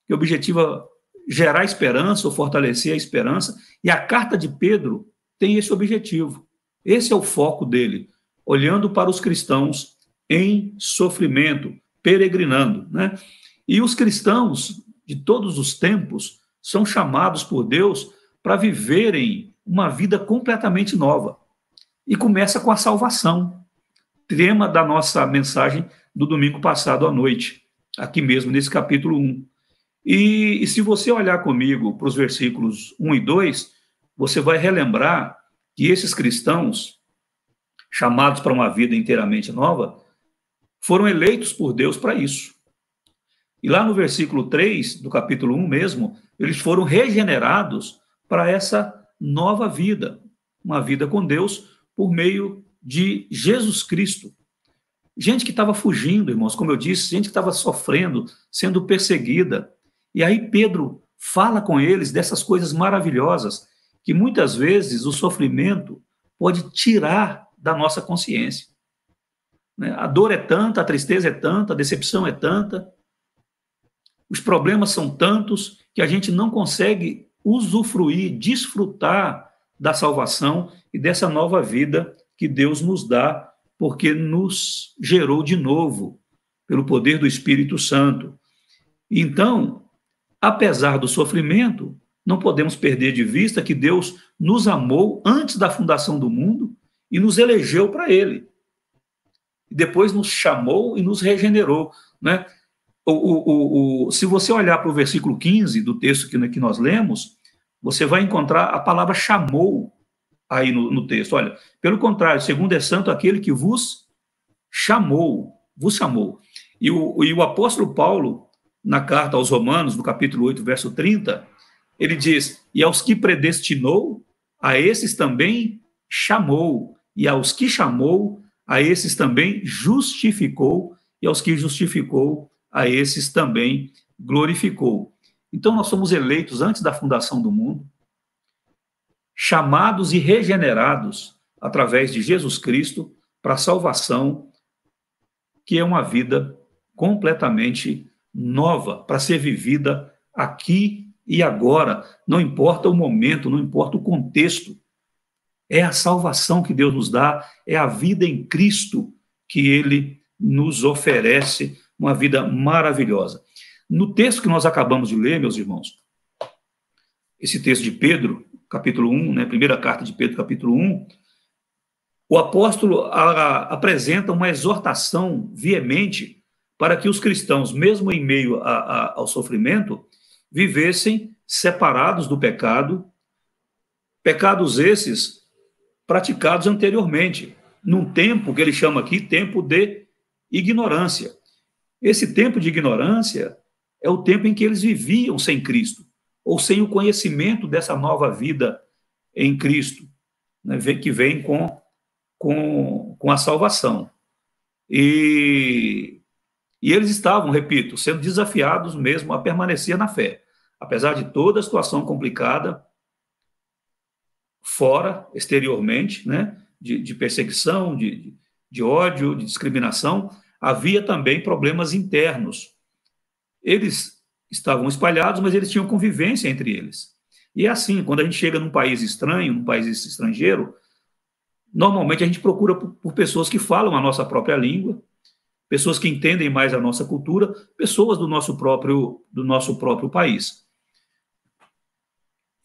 que objetiva gerar esperança ou fortalecer a esperança, e a carta de Pedro tem esse objetivo. Esse é o foco dele, olhando para os cristãos em sofrimento, peregrinando, né? E os cristãos de todos os tempos são chamados por Deus para viverem uma vida completamente nova. E começa com a salvação, tema da nossa mensagem do domingo passado à noite, aqui mesmo, nesse capítulo 1. E se você olhar comigo para os versículos 1 e 2, você vai relembrar que esses cristãos, chamados para uma vida inteiramente nova, foram eleitos por Deus para isso. E lá no versículo 3 do capítulo 1 mesmo, eles foram regenerados para essa nova vida, uma vida com Deus por meio de Jesus Cristo. Gente que estava fugindo, irmãos, como eu disse, gente que estava sofrendo, sendo perseguida. E aí Pedro fala com eles dessas coisas maravilhosas que muitas vezes o sofrimento pode tirar da nossa consciência. A dor é tanta, a tristeza é tanta, a decepção é tanta, os problemas são tantos que a gente não consegue usufruir, desfrutar da salvação e dessa nova vida que Deus nos dá, porque nos gerou de novo pelo poder do Espírito Santo. Então, apesar do sofrimento, não podemos perder de vista que Deus nos amou antes da fundação do mundo e nos elegeu para Ele. E depois nos chamou e nos regenerou, né? Se você olhar para o versículo 15 do texto que nós lemos, você vai encontrar a palavra chamou aí no texto. Olha, pelo contrário, segundo é santo aquele que vos chamou. E o apóstolo Paulo, na carta aos Romanos, no capítulo 8, verso 30, ele diz, e aos que predestinou, a esses também chamou, e aos que chamou, a esses também justificou, e aos que justificou, a esses também glorificou. Então, nós somos eleitos antes da fundação do mundo, chamados e regenerados através de Jesus Cristo para a salvação, que é uma vida completamente nova, para ser vivida aqui e agora. Não importa o momento, não importa o contexto. É a salvação que Deus nos dá, é a vida em Cristo que Ele nos oferece, uma vida maravilhosa. No texto que nós acabamos de ler, meus irmãos, esse texto de Pedro, capítulo 1, né, primeira carta de Pedro, capítulo 1, o apóstolo apresenta uma exortação veemente para que os cristãos, mesmo em meio ao sofrimento, vivessem separados do pecado, pecados esses praticados anteriormente, num tempo que ele chama aqui tempo de ignorância. Esse tempo de ignorância é o tempo em que eles viviam sem Cristo, ou sem o conhecimento dessa nova vida em Cristo, né, que vem com a salvação. E eles estavam, repito, sendo desafiados mesmo a permanecer na fé, apesar de toda a situação complicada, fora, exteriormente, né, de perseguição, de ódio, de discriminação, havia também problemas internos. Eles estavam espalhados, mas eles tinham convivência entre eles. E é assim, quando a gente chega num país estranho, num país estrangeiro, normalmente a gente procura por pessoas que falam a nossa própria língua, pessoas que entendem mais a nossa cultura, pessoas do nosso próprio país.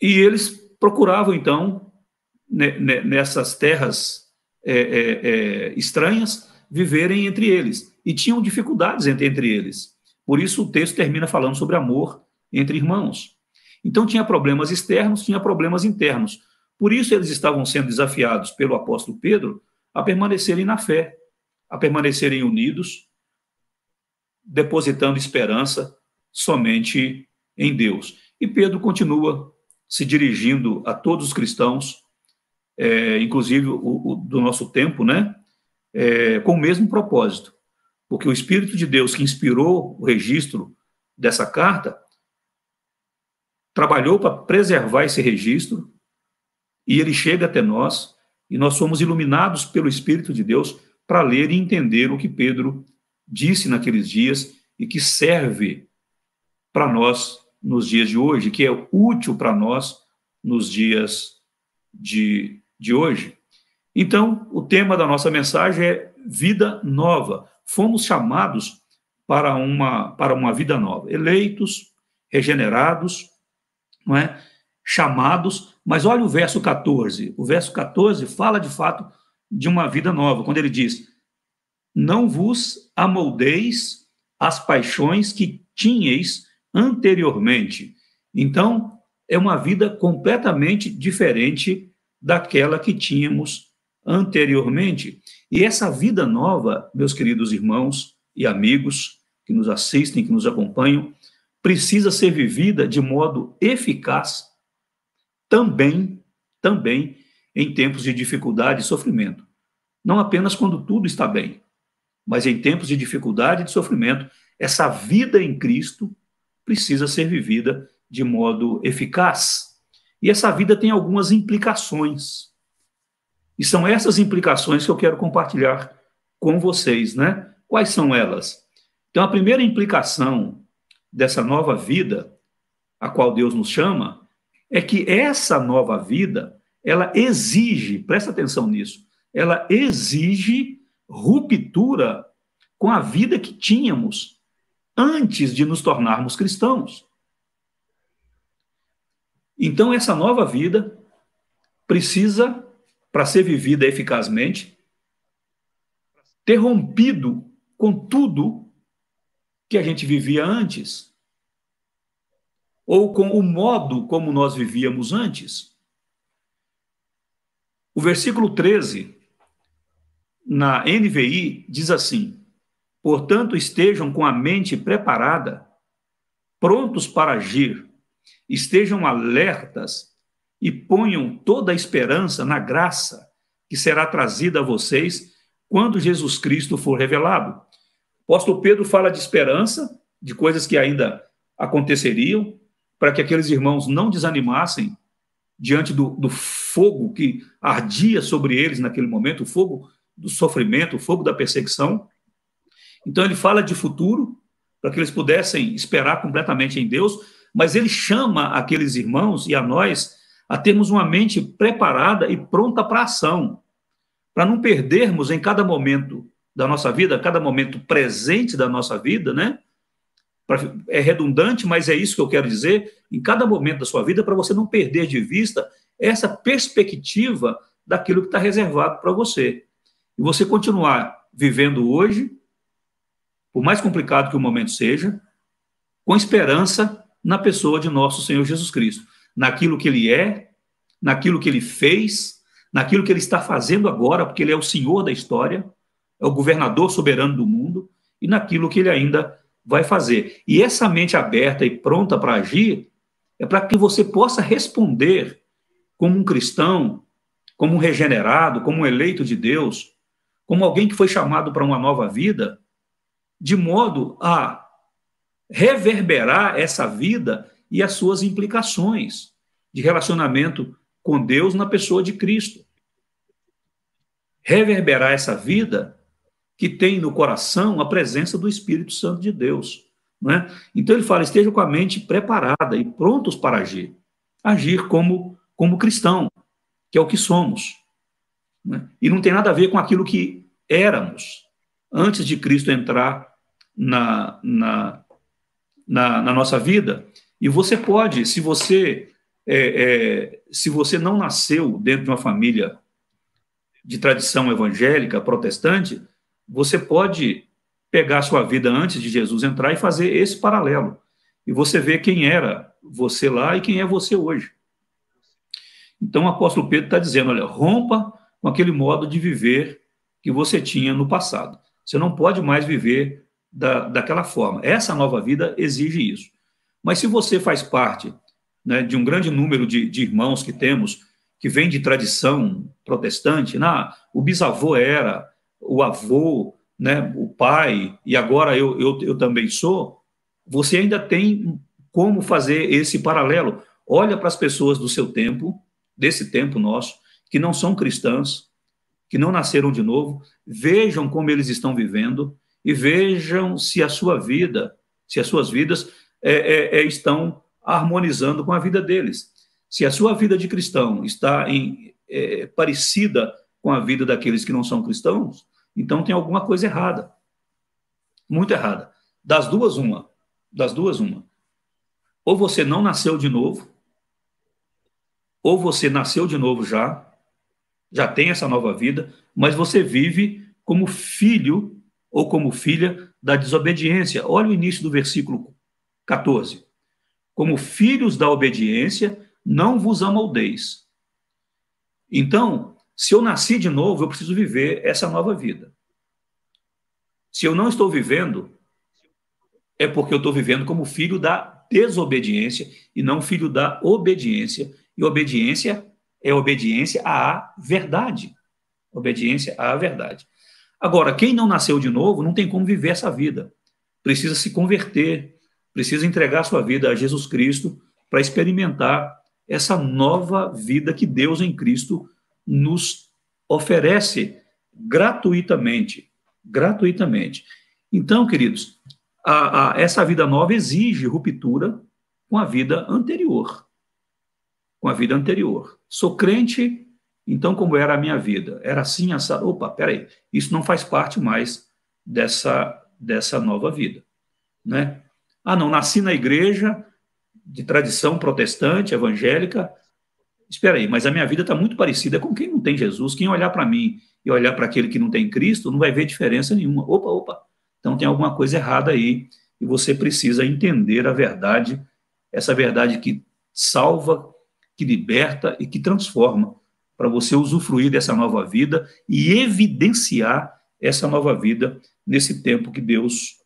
E eles procuravam, então, nessas terras estranhas, viverem entre eles. E tinham dificuldades entre eles. Por isso o texto termina falando sobre amor entre irmãos. Então tinha problemas externos, tinha problemas internos. Por isso eles estavam sendo desafiados pelo apóstolo Pedro a permanecerem na fé, a permanecerem unidos, depositando esperança somente em Deus. E Pedro continua se dirigindo a todos os cristãos, inclusive do nosso tempo, né? Com o mesmo propósito, porque o Espírito de Deus que inspirou o registro dessa carta trabalhou para preservar esse registro, e ele chega até nós, e nós somos iluminados pelo Espírito de Deus para ler e entender o que Pedro disse naqueles dias e que serve para nós nos dias de hoje, que é útil para nós nos dias de hoje. Então, o tema da nossa mensagem é vida nova. Fomos chamados para uma vida nova, eleitos, regenerados, não é? Chamados, mas olha o verso 14. O verso 14 fala, de fato, de uma vida nova, quando ele diz: não vos amoldeis às paixões que tinhais anteriormente. Então, é uma vida completamente diferente daquela que tínhamos anteriormente. E essa vida nova, meus queridos irmãos e amigos que nos assistem, que nos acompanham, precisa ser vivida de modo eficaz também em tempos de dificuldade e sofrimento. Não apenas quando tudo está bem, mas em tempos de dificuldade e de sofrimento, essa vida em Cristo precisa ser vivida de modo eficaz. E essa vida tem algumas implicações. E são essas implicações que eu quero compartilhar com vocês, né? Quais são elas? Então, a primeira implicação dessa nova vida, a qual Deus nos chama, é que essa nova vida, ela exige, presta atenção nisso, ela exige ruptura com a vida que tínhamos antes de nos tornarmos cristãos. Então, essa nova vida precisa, para ser vivida eficazmente, ter rompido com tudo que a gente vivia antes, ou com o modo como nós vivíamos antes. O versículo 13, na NVI, diz assim: portanto, estejam com a mente preparada, prontos para agir, estejam alertas e ponham toda a esperança na graça que será trazida a vocês quando Jesus Cristo for revelado. O apóstolo Pedro fala de esperança, de coisas que ainda aconteceriam, para que aqueles irmãos não desanimassem diante do fogo que ardia sobre eles naquele momento, o fogo do sofrimento, o fogo da perseguição. Então ele fala de futuro, para que eles pudessem esperar completamente em Deus, mas ele chama aqueles irmãos e a nós a termos uma mente preparada e pronta para a ação, para não perdermos em cada momento da nossa vida, cada momento presente da nossa vida, né? É redundante, mas é isso que eu quero dizer, em cada momento da sua vida, para você não perder de vista essa perspectiva daquilo que está reservado para você. E você continuar vivendo hoje, por mais complicado que o momento seja, com esperança na pessoa de nosso Senhor Jesus Cristo, naquilo que Ele é, naquilo que Ele fez, naquilo que Ele está fazendo agora, porque Ele é o Senhor da história, é o governador soberano do mundo, e naquilo que Ele ainda vai fazer. E essa mente aberta e pronta para agir é para que você possa responder como um cristão, como um regenerado, como um eleito de Deus, como alguém que foi chamado para uma nova vida, de modo a reverberar essa vida e as suas implicações de relacionamento com Deus na pessoa de Cristo. Reverberar essa vida que tem no coração a presença do Espírito Santo de Deus, não é? Então ele fala: estejam com a mente preparada e prontos para agir. Agir como cristão, que é o que somos. Não é? E não tem nada a ver com aquilo que éramos antes de Cristo entrar na nossa vida. E você pode, se você não nasceu dentro de uma família de tradição evangélica, protestante, você pode pegar a sua vida antes de Jesus entrar e fazer esse paralelo. E você vê quem era você lá e quem é você hoje. Então, o apóstolo Pedro está dizendo, olha, rompa com aquele modo de viver que você tinha no passado. Você não pode mais viver daquela forma. Essa nova vida exige isso. Mas se você faz parte, né, de um grande número de irmãos que temos, que vem de tradição protestante, o bisavô era, o avô, né, o pai, e agora eu também sou, você ainda tem como fazer esse paralelo. Olha para as pessoas do seu tempo, desse tempo nosso, que não são cristãs, que não nasceram de novo, vejam como eles estão vivendo e vejam se a sua vida, se as suas vidas estão harmonizando com a vida deles. Se a sua vida de cristão está parecida com a vida daqueles que não são cristãos, então tem alguma coisa errada, muito errada. Das duas, uma. Ou você não nasceu de novo, ou você nasceu de novo já tem essa nova vida, mas você vive como filho ou como filha da desobediência. Olha o início do versículo 14. Como filhos da obediência, não vos amoldeis. Então, se eu nasci de novo, eu preciso viver essa nova vida. Se eu não estou vivendo, é porque eu estou vivendo como filho da desobediência e não filho da obediência. E obediência é obediência à verdade. Obediência à verdade. Agora, quem não nasceu de novo não tem como viver essa vida. Precisa se converter, precisa entregar sua vida a Jesus Cristo para experimentar essa nova vida que Deus em Cristo nos oferece gratuitamente. Gratuitamente. Então, queridos, essa vida nova exige ruptura com a vida anterior. Com a vida anterior. Sou crente, então como era a minha vida? Era assim, essa... Opa, peraí, isso não faz parte mais dessa nova vida. Né? Não, nasci na igreja de tradição protestante, evangélica. Espera aí, mas a minha vida está muito parecida com quem não tem Jesus. Quem olhar para mim e olhar para aquele que não tem Cristo, não vai ver diferença nenhuma. Opa. Então tem alguma coisa errada aí e você precisa entender a verdade, essa verdade que salva, que liberta e que transforma, para você usufruir dessa nova vida e evidenciar essa nova vida nesse tempo que Deus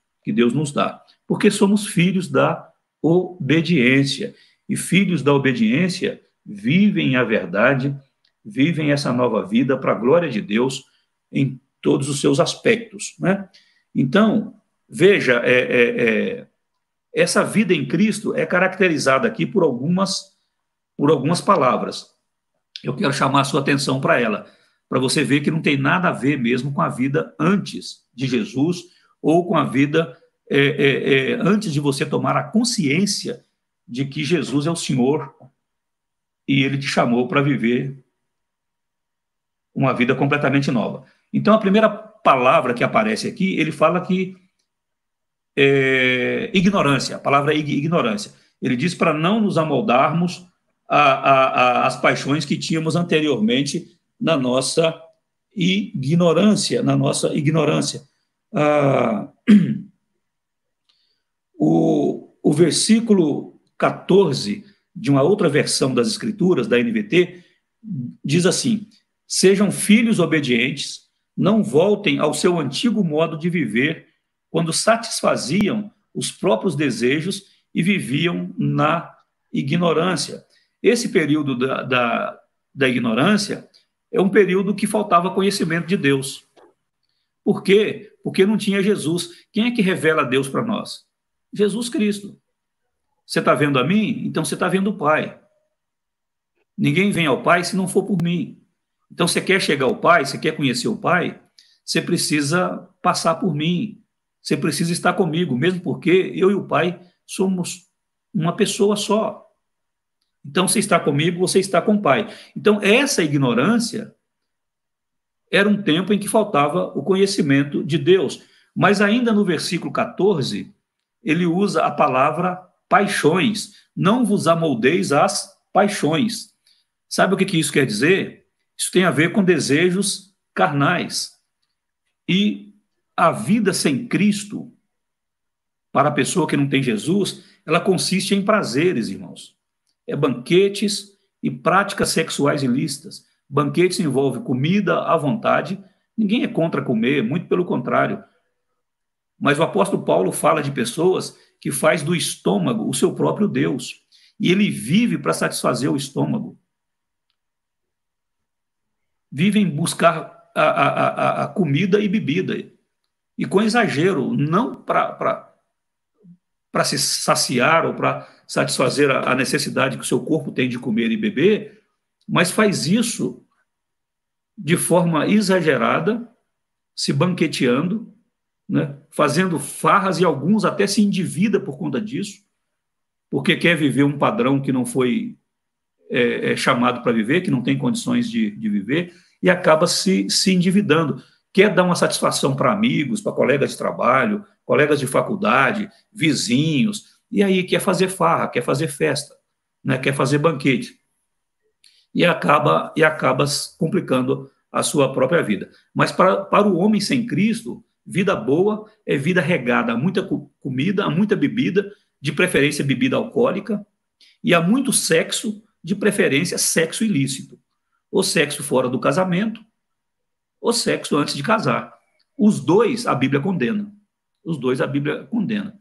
nos dá. Porque somos filhos da obediência. E filhos da obediência vivem a verdade, vivem essa nova vida para a glória de Deus em todos os seus aspectos. Né? Então, veja, essa vida em Cristo é caracterizada aqui por algumas palavras. Eu quero chamar a sua atenção para ela, para você ver que não tem nada a ver mesmo com a vida antes de Jesus ou com a vida antes de você tomar a consciência de que Jesus é o Senhor e Ele te chamou para viver uma vida completamente nova. Então, a primeira palavra que aparece aqui, ele fala que ignorância, a palavra ignorância. Ele diz para não nos amoldarmos as paixões que tínhamos anteriormente na nossa ignorância, O versículo 14 de uma outra versão das Escrituras, da NVT, diz assim: sejam filhos obedientes, não voltem ao seu antigo modo de viver, quando satisfaziam os próprios desejos e viviam na ignorância. Esse período da ignorância é um período que faltava conhecimento de Deus. Por quê? Porque não tinha Jesus. Quem é que revela Deus para nós? Jesus Cristo. Você está vendo a mim? Então você está vendo o Pai. Ninguém vem ao Pai se não for por mim. Então você quer chegar ao Pai, você quer conhecer o Pai, você precisa passar por mim. Você precisa estar comigo, mesmo porque eu e o Pai somos uma pessoa só. Então, você está comigo, você está com o Pai. Então, essa ignorância era um tempo em que faltava o conhecimento de Deus. Mas ainda no versículo 14, ele usa a palavra paixões. Não vos amoldeis às paixões. Sabe o que isso quer dizer? Isso tem a ver com desejos carnais. E a vida sem Cristo, para a pessoa que não tem Jesus, ela consiste em prazeres, irmãos. Banquetes e práticas sexuais ilícitas. Banquetes envolvem comida à vontade. Ninguém é contra comer, muito pelo contrário. Mas o apóstolo Paulo fala de pessoas que faz do estômago o seu próprio Deus. E ele vive para satisfazer o estômago. Vivem buscar a comida e bebida. E com exagero, não para se saciar ou para satisfazer a necessidade que o seu corpo tem de comer e beber, mas faz isso de forma exagerada, se banqueteando, né, fazendo farras, e alguns até se endivida por conta disso, porque quer viver um padrão que não foi chamado para viver, que não tem condições de viver, e acaba se endividando. Quer dar uma satisfação para amigos, para colegas de trabalho, colegas de faculdade, vizinhos, e aí quer fazer farra, quer fazer festa, né, quer fazer banquete. E acaba complicando a sua própria vida. Mas para o homem sem Cristo, vida boa é vida regada a muita comida, a muita bebida, de preferência bebida alcoólica, e a muito sexo, de preferência sexo ilícito, ou sexo fora do casamento, ou sexo antes de casar. Os dois a Bíblia condena. Os dois a Bíblia condena.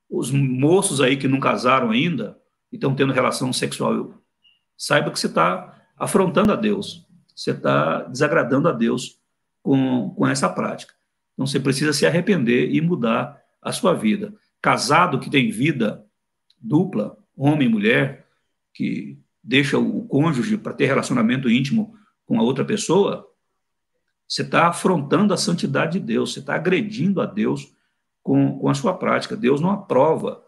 Os moços aí que não casaram ainda e estão tendo relação sexual, saiba que você está afrontando a Deus, você está desagradando a Deus com essa prática. Então você precisa se arrepender e mudar a sua vida. Casado que tem vida dupla, homem e mulher, que deixa o cônjuge para ter relacionamento íntimo com a outra pessoa, você está afrontando a santidade de Deus, você está agredindo a Deus com a sua prática. Deus não aprova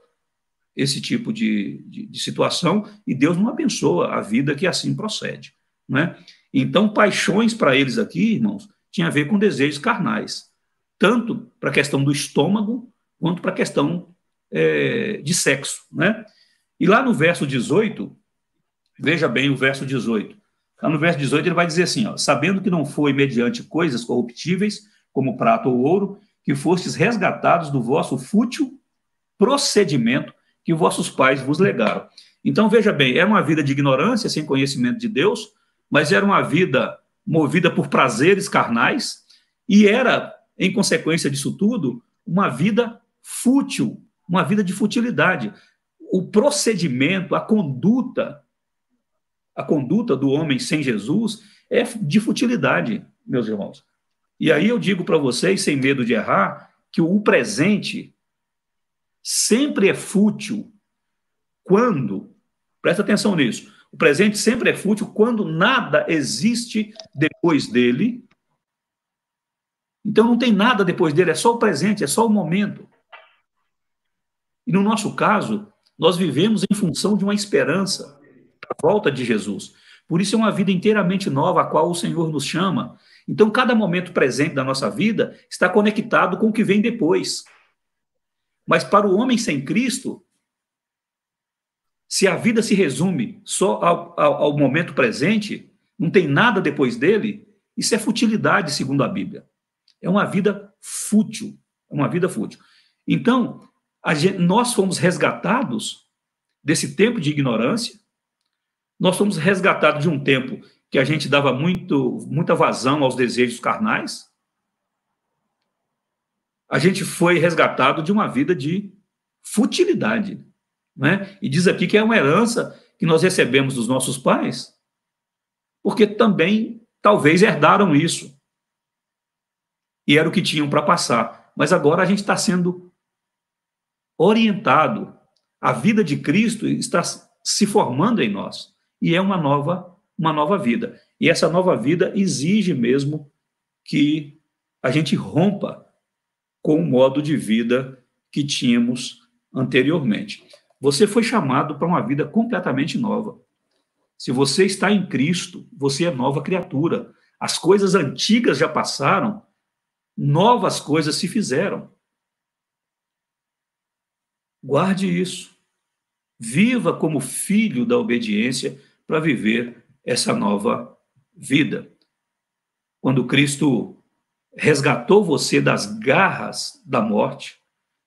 esse tipo de situação e Deus não abençoa a vida que assim procede, né? Então, paixões para eles aqui, irmãos, tinha a ver com desejos carnais, tanto para a questão do estômago, quanto para a questão de sexo, né? E lá no verso 18, veja bem o verso 18. Lá no verso 18 ele vai dizer assim, ó, sabendo que não foi mediante coisas corruptíveis, como prata ou ouro, que fostes resgatados do vosso fútil procedimento que vossos pais vos legaram. Então, veja bem, era uma vida de ignorância, sem conhecimento de Deus, mas era uma vida movida por prazeres carnais, e era, em consequência disso tudo, uma vida fútil, uma vida de futilidade. O procedimento, a conduta do homem sem Jesus é de futilidade, meus irmãos. E aí eu digo para vocês, sem medo de errar, que o presente sempre é fútil quando, presta atenção nisso, o presente sempre é fútil quando nada existe depois dele. Então não tem nada depois dele, é só o presente, é só o momento. E no nosso caso, nós vivemos em função de uma esperança, a volta de Jesus. Por isso é uma vida inteiramente nova, a qual o Senhor nos chama. Então, cada momento presente da nossa vida está conectado com o que vem depois. Mas para o homem sem Cristo, se a vida se resume só ao momento presente, não tem nada depois dele, isso é futilidade, segundo a Bíblia. É uma vida fútil, uma vida fútil. Então, nós fomos resgatados desse tempo de ignorância, nós fomos resgatados de um tempo que a gente dava muita vazão aos desejos carnais. A gente foi resgatado de uma vida de futilidade, né? E diz aqui que é uma herança que nós recebemos dos nossos pais, porque também, talvez, herdaram isso. E era o que tinham para passar. Mas agora a gente está sendo orientado. A vida de Cristo está se formando em nós. E é uma nova vida. E essa nova vida exige mesmo que a gente rompa com o modo de vida que tínhamos anteriormente. Você foi chamado para uma vida completamente nova. Se você está em Cristo, você é nova criatura. As coisas antigas já passaram, novas coisas se fizeram. Guarde isso. Viva como filho da obediência para viver essa nova vida. Quando Cristo resgatou você das garras da morte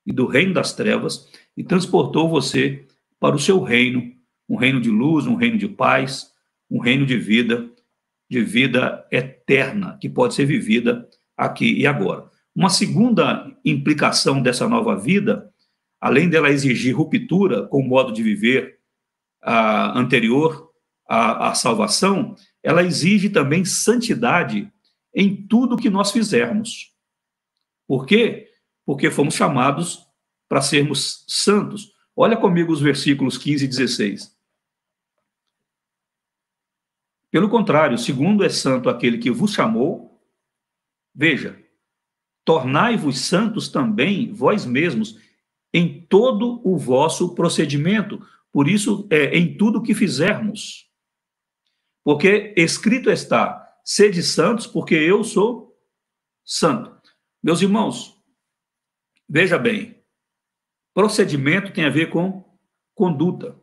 e do reino das trevas e transportou você para o seu reino um reino de luz, um reino de paz, um reino de vida eterna, que pode ser vivida aqui e agora. Uma segunda implicação dessa nova vida, além dela exigir ruptura com o modo de viver anterior à salvação, ela exige também santidade em tudo que nós fizermos. Por quê? Porque fomos chamados para sermos santos. Olha comigo os versículos 15 e 16. Pelo contrário, segundo é santo aquele que vos chamou, veja, tornai-vos santos também vós mesmos em todo o vosso procedimento. Por isso, em tudo que fizermos. Porque escrito está, sede santos, porque eu sou santo. Meus irmãos, veja bem, procedimento tem a ver com conduta,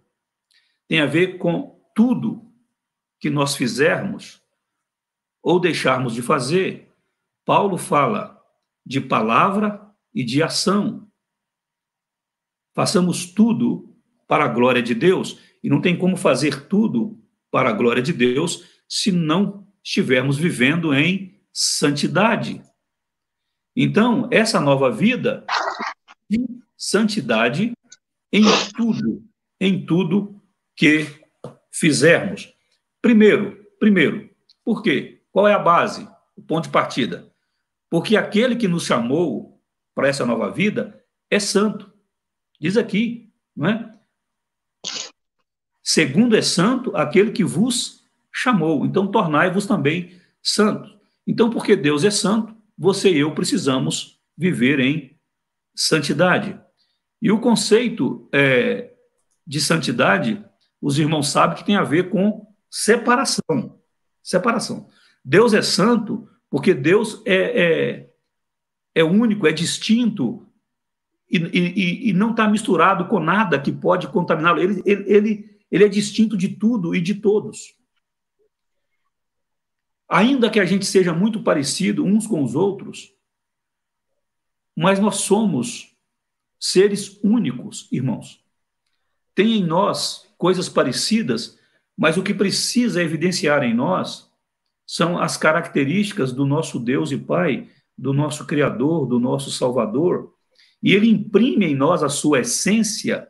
tem a ver com tudo que nós fizermos ou deixarmos de fazer. Paulo fala de palavra e de ação. Façamos tudo para a glória de Deus, e não tem como fazer tudo para a glória de Deus se não estivermos vivendo em santidade. Então, essa nova vida de santidade em tudo que fizermos. Primeiro, por quê? Qual é a base, o ponto de partida? Porque aquele que nos chamou para essa nova vida é santo. Diz aqui, não é? Segundo é santo aquele que vos chamou. Então, tornai-vos também santos. Então, porque Deus é santo, você e eu precisamos viver em santidade. E o conceito de santidade, os irmãos sabem que tem a ver com separação. Separação. Deus é santo porque Deus é único, é distinto e não está misturado com nada que pode contaminá-lo. Ele é distinto de tudo e de todos. Ainda que a gente seja muito parecido uns com os outros, mas nós somos seres únicos, irmãos. Tem em nós coisas parecidas, mas o que precisa evidenciar em nós são as características do nosso Deus e Pai, do nosso Criador, do nosso Salvador, e Ele imprime em nós a sua essência,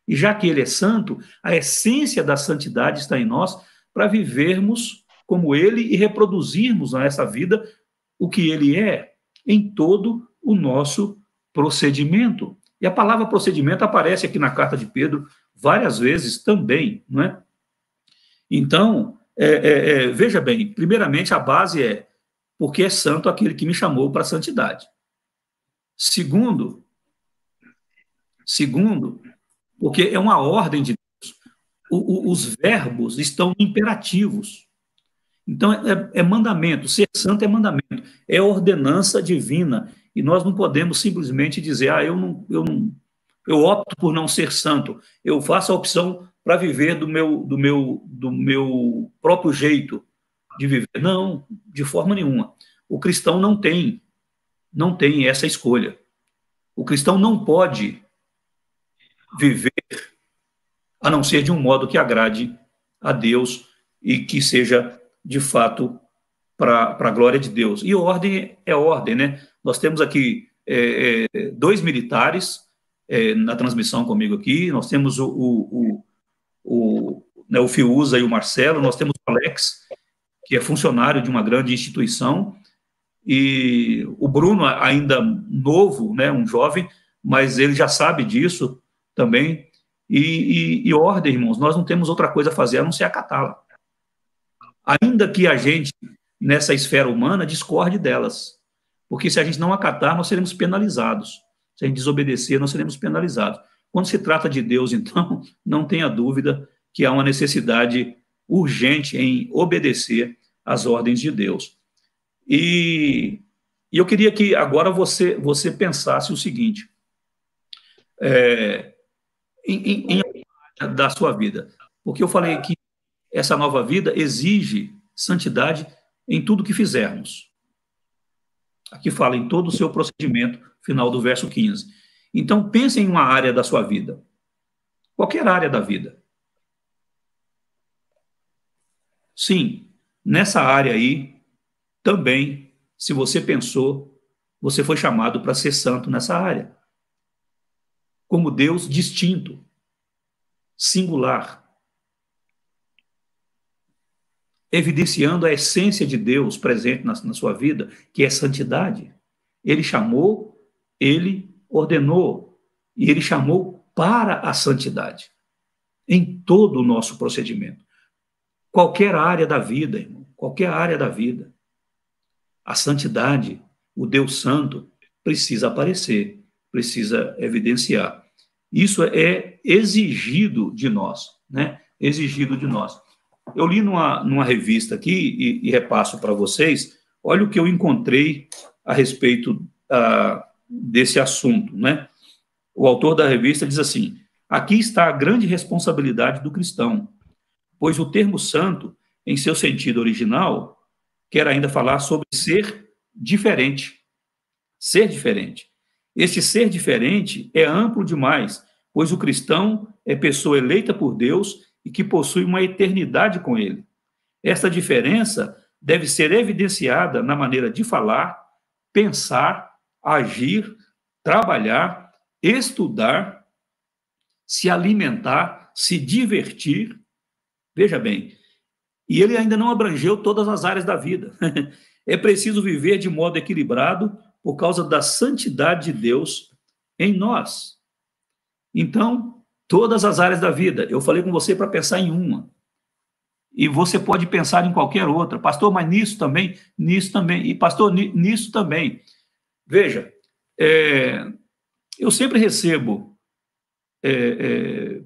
e já que Ele é santo, a essência da santidade está em nós para vivermos como Ele e reproduzirmos nessa vida o que Ele é em todo o nosso procedimento. E a palavra procedimento aparece aqui na carta de Pedro várias vezes também, não é? Então, veja bem, primeiramente a base é porque é santo aquele que me chamou para a santidade. Segundo, porque é uma ordem de Deus. Os verbos estão imperativos. Então, é mandamento. Ser santo é mandamento. É ordenança divina. E nós não podemos simplesmente dizer, eu opto por não ser santo. Eu faço a opção para viver do meu próprio jeito de viver. Não, de forma nenhuma. O cristão não tem essa escolha. O cristão não pode viver a não ser de um modo que agrade a Deus e que seja, de fato, para a glória de Deus. E ordem é ordem, né? Nós temos aqui 2 militares na transmissão comigo aqui, nós temos o Fiuza e o Marcelo, nós temos o Alex, que é funcionário de uma grande instituição, e o Bruno, ainda novo, né, um jovem, mas ele já sabe disso também. E ordem, irmãos, nós não temos outra coisa a fazer a não ser acatá-la. Ainda que a gente, nessa esfera humana, discorde delas. Porque se a gente não acatar, nós seremos penalizados. Se a gente desobedecer, nós seremos penalizados. Quando se trata de Deus, então, não tenha dúvida que há uma necessidade urgente em obedecer às ordens de Deus. E eu queria que agora você pensasse o seguinte, da sua vida. Porque eu falei que essa nova vida exige santidade em tudo que fizermos. Aqui fala em todo o seu procedimento, final do verso 15. Então, pense em uma área da sua vida. Qualquer área da vida. Sim, nessa área aí, também, se você pensou, você foi chamado para ser santo nessa área. Como Deus distinto, singular, evidenciando a essência de Deus presente na sua vida, que é santidade. Ele chamou, ele ordenou, e ele chamou para a santidade, em todo o nosso procedimento. Qualquer área da vida, irmão, qualquer área da vida, a santidade, o Deus Santo, precisa aparecer, precisa evidenciar. Isso é exigido de nós, né? Exigido de nós. Eu li numa revista aqui e repasso para vocês, olha o que eu encontrei a respeito desse assunto, né? O autor da revista diz assim: aqui está a grande responsabilidade do cristão, pois o termo santo, em seu sentido original, quer ainda falar sobre ser diferente. Ser diferente. Este ser diferente é amplo demais, pois o cristão é pessoa eleita por Deus e que possui uma eternidade com ele. Esta diferença deve ser evidenciada na maneira de falar, pensar, agir, trabalhar, estudar, se alimentar, se divertir. Veja bem, e ele ainda não abrangeu todas as áreas da vida. É preciso viver de modo equilibrado por causa da santidade de Deus em nós. Então, todas as áreas da vida, eu falei com você para pensar em uma. E você pode pensar em qualquer outra. Pastor, mas nisso também. E pastor, nisso também. Veja, eu sempre recebo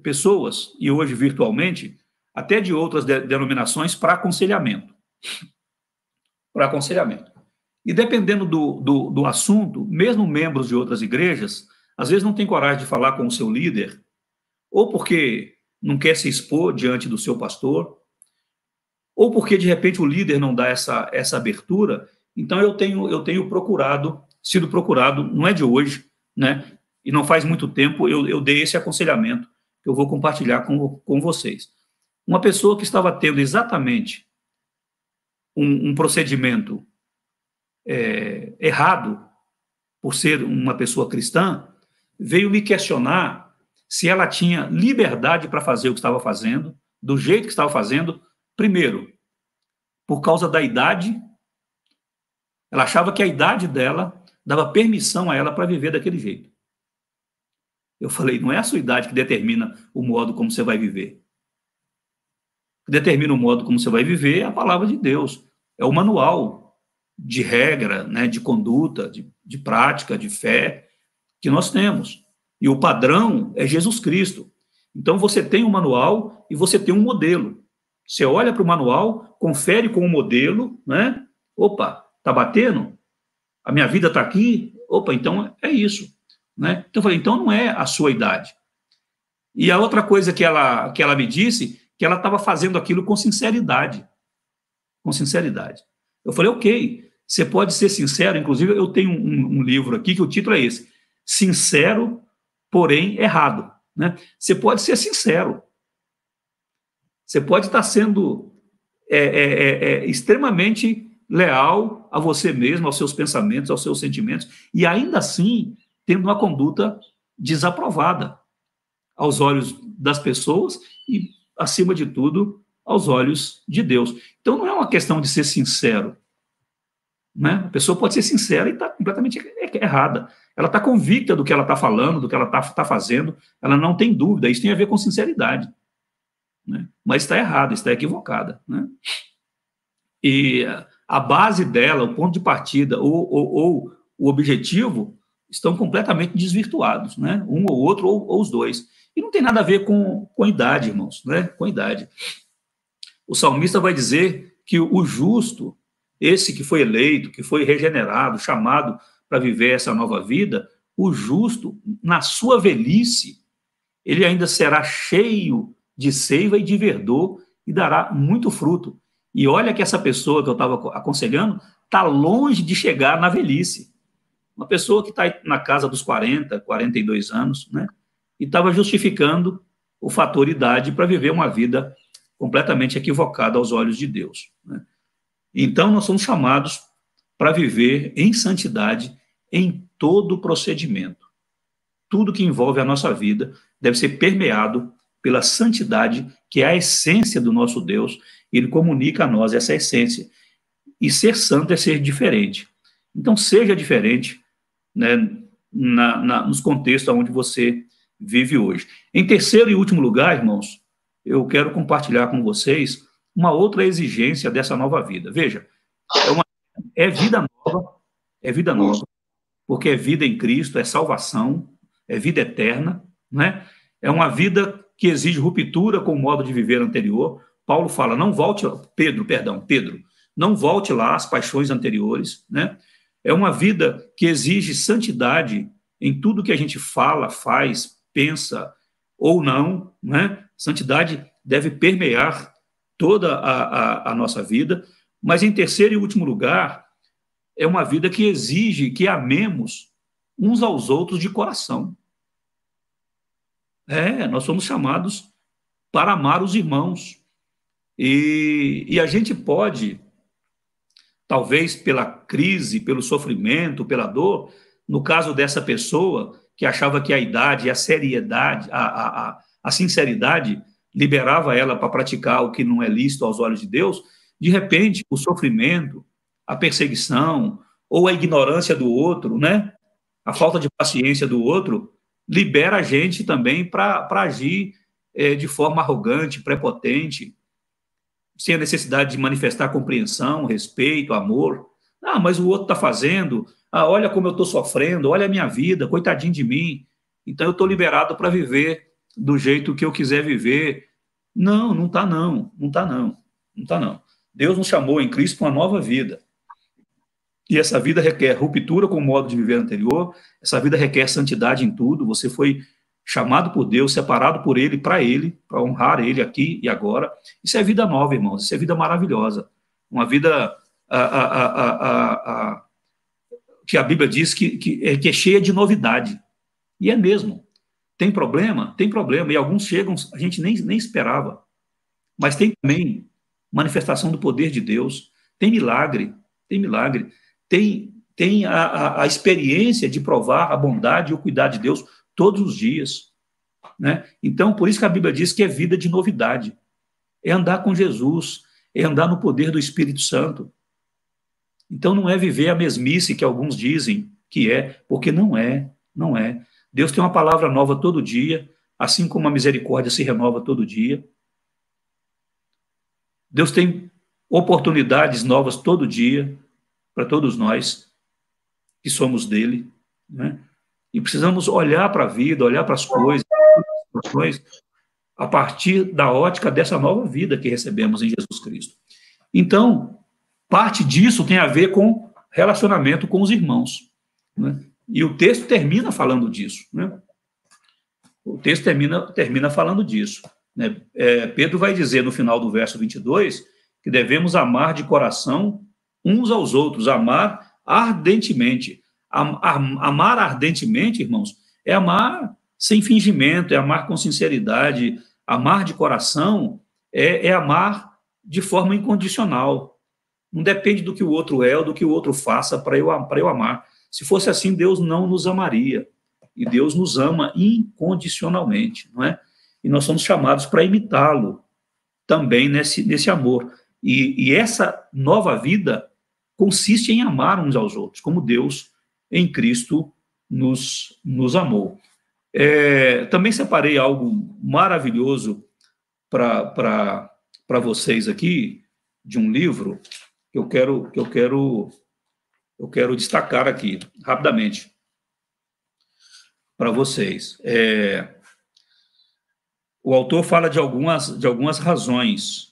pessoas, e hoje virtualmente, até de outras denominações, para aconselhamento. Para aconselhamento. E dependendo do assunto, mesmo membros de outras igrejas, às vezes não tem coragem de falar com o seu líder, ou porque não quer se expor diante do seu pastor, ou porque, de repente, o líder não dá essa abertura. Então, eu tenho sido procurado, não é de hoje, né? E não faz muito tempo, eu dei esse aconselhamento que eu vou compartilhar com vocês. Uma pessoa que estava tendo exatamente um procedimento errado, por ser uma pessoa cristã, veio me questionar se ela tinha liberdade para fazer o que estava fazendo, do jeito que estava fazendo. Primeiro, por causa da idade, ela achava que a idade dela dava permissão a ela para viver daquele jeito. Eu falei, não é a sua idade que determina o modo como você vai viver. O que determina o modo como você vai viver é a palavra de Deus, é o manual de regra, né, de conduta, de prática, de fé que nós temos. E o padrão é Jesus Cristo. Então, você tem um manual e você tem um modelo. Você olha para o manual, confere com o modelo, né? Opa, está batendo? A minha vida está aqui? Opa, então é isso. Né? Então, eu falei, então não é a sua idade. E a outra coisa que ela me disse, que ela estava fazendo aquilo com sinceridade. Com sinceridade. Eu falei, ok, você pode ser sincero. Inclusive, eu tenho um livro aqui que o título é esse: Sincero, porém errado. Né? Você pode ser sincero. Você pode estar sendo extremamente leal a você mesmo, aos seus pensamentos, aos seus sentimentos, e ainda assim tendo uma conduta desaprovada aos olhos das pessoas e, acima de tudo, aos olhos de Deus. Então, não é uma questão de ser sincero. Né? A pessoa pode ser sincera e está completamente errada. Ela está convicta do que ela está falando, do que ela está fazendo, ela não tem dúvida. Isso tem a ver com sinceridade. Né? Mas está errada, está equivocada. Né? E a base dela, o ponto de partida ou o objetivo estão completamente desvirtuados, né? Um ou outro, ou os dois. E não tem nada a ver com idade, irmãos, né? Com idade. O salmista vai dizer que o justo, esse que foi eleito, que foi regenerado, chamado para viver essa nova vida, o justo, na sua velhice, ele ainda será cheio de seiva e de verdor e dará muito fruto. E olha que essa pessoa que eu estava aconselhando está longe de chegar na velhice. Uma pessoa que está na casa dos 40, 42 anos, né? E estava justificando o fator idade para viver uma vida completamente equivocada aos olhos de Deus, né? Então, nós somos chamados para viver em santidade em todo o procedimento. Tudo que envolve a nossa vida deve ser permeado pela santidade, que é a essência do nosso Deus. Ele comunica a nós essa essência. E ser santo é ser diferente. Então, seja diferente, né, nos contextos onde você vive hoje. Em terceiro e último lugar, irmãos, eu quero compartilhar com vocês uma outra exigência dessa nova vida. Veja, é vida nova, porque é vida em Cristo, é salvação, é vida eterna, né? É uma vida que exige ruptura com o modo de viver anterior. Paulo fala, Pedro, não volte lá às paixões anteriores, né? É uma vida que exige santidade em tudo que a gente fala, faz, pensa ou não, né? Santidade deve permear toda a nossa vida, mas em terceiro e último lugar, é uma vida que exige que amemos uns aos outros de coração. Nós somos chamados para amar os irmãos. E a gente pode, talvez pela crise, pelo sofrimento, pela dor, no caso dessa pessoa que achava que a idade, a seriedade, a sinceridade liberava ela para praticar o que não é lícito aos olhos de Deus, de repente, o sofrimento, a perseguição ou a ignorância do outro, né? A falta de paciência do outro, libera a gente também para agir de forma arrogante, prepotente, sem a necessidade de manifestar compreensão, respeito, amor. Mas o outro está fazendo, olha como eu estou sofrendo, olha a minha vida, coitadinho de mim, então eu estou liberado para viver do jeito que eu quiser viver. Não está não. Deus nos chamou em Cristo para uma nova vida. E essa vida requer ruptura com o modo de viver anterior, essa vida requer santidade em tudo. Você foi chamado por Deus, separado por Ele, para honrar Ele aqui e agora. Isso é vida nova, irmãos, isso é vida maravilhosa. Uma vida que a Bíblia diz que é cheia de novidade. E é mesmo. Tem problema, e alguns chegam, a gente nem esperava. Mas tem também manifestação do poder de Deus, tem milagre, tem a experiência de provar a bondade e o cuidado de Deus todos os dias, né? Então, por isso que a Bíblia diz que é vida de novidade, é andar com Jesus, é andar no poder do Espírito Santo. Então, não é viver a mesmice que alguns dizem que é, porque não é. Deus tem uma palavra nova todo dia, assim como a misericórdia se renova todo dia. Deus tem oportunidades novas todo dia para todos nós que somos dele, né? E precisamos olhar para a vida, olhar para as coisas, a partir da ótica dessa nova vida que recebemos em Jesus Cristo. Então, parte disso tem a ver com relacionamento com os irmãos, né? E o texto termina falando disso, né? O texto termina falando disso, né? Pedro vai dizer no final do verso 22 que devemos amar de coração uns aos outros, amar ardentemente. Amar ardentemente, irmãos, é amar sem fingimento, é amar com sinceridade. Amar de coração é amar de forma incondicional. Não depende do que o outro é ou do que o outro faça para eu amar. Se fosse assim, Deus não nos amaria. E Deus nos ama incondicionalmente, não é? E nós somos chamados para imitá-lo também nesse amor. E essa nova vida consiste em amar uns aos outros, como Deus em Cristo nos amou. Também separei algo maravilhoso para vocês aqui, de um livro que eu quero destacar aqui, rapidamente, para vocês. O autor fala de algumas razões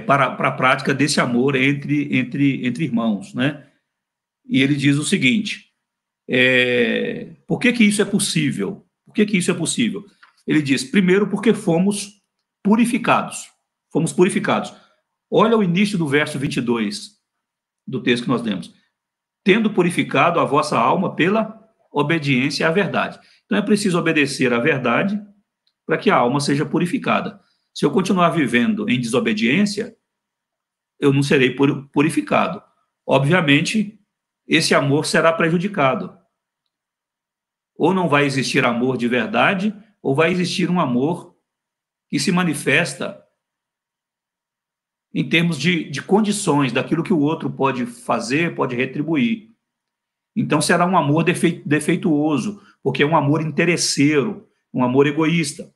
para a prática desse amor entre irmãos, né? E ele diz o seguinte, por que isso é possível? Por que isso é possível? Ele diz, primeiro, porque fomos purificados. Olha o início do verso 22 do texto que nós lemos. Tendo purificado a vossa alma pela obediência à verdade. Então, é preciso obedecer à verdade para que a alma seja purificada. Se eu continuar vivendo em desobediência, eu não serei purificado. Obviamente, esse amor será prejudicado. Ou não vai existir amor de verdade, ou vai existir um amor que se manifesta em termos de condições, daquilo que o outro pode fazer, pode retribuir. Então, será um amor defeituoso, porque é um amor interesseiro, um amor egoísta.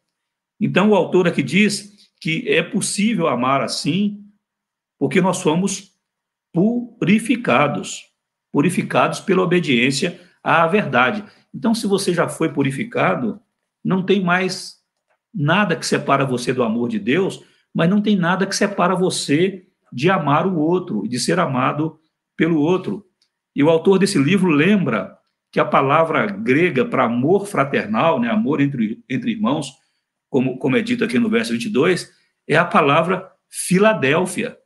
Então, o autor aqui diz que é possível amar assim, porque nós somos purificados pela obediência à verdade. Então, se você já foi purificado, não tem mais nada que separa você do amor de Deus, mas não tem nada que separa você de amar o outro, de ser amado pelo outro. E o autor desse livro lembra que a palavra grega para amor fraternal, né, amor entre irmãos, como é dito aqui no verso 22, é a palavra Filadélfia,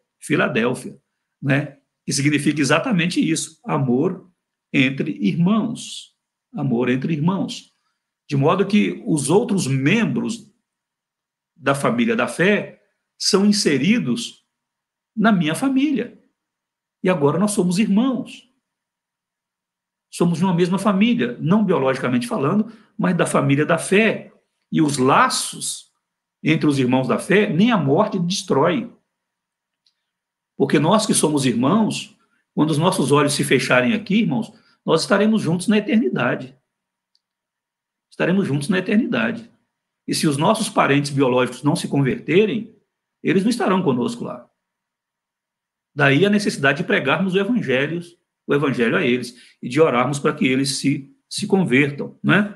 né, que significa exatamente isso, amor entre irmãos, de modo que os outros membros da família da fé são inseridos na minha família, e agora nós somos irmãos, somos de uma mesma família, não biologicamente falando, mas da família da fé, e os laços entre os irmãos da fé, nem a morte destrói. Porque nós que somos irmãos, quando os nossos olhos se fecharem aqui, irmãos, nós estaremos juntos na eternidade. E se os nossos parentes biológicos não se converterem, eles não estarão conosco lá. Daí a necessidade de pregarmos o evangelho a eles e de orarmos para que eles se convertam, né?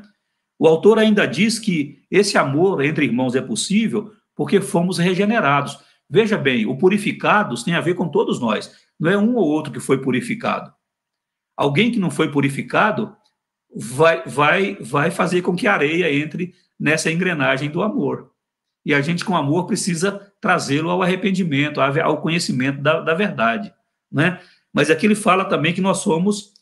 O autor ainda diz que esse amor entre irmãos é possível porque fomos regenerados. Veja bem, o purificados tem a ver com todos nós. Não é um ou outro que foi purificado. Alguém que não foi purificado vai fazer com que a areia entre nessa engrenagem do amor. E a gente, com amor, precisa trazê-lo ao arrependimento, ao conhecimento da verdade, né? Mas aqui ele fala também que nós somos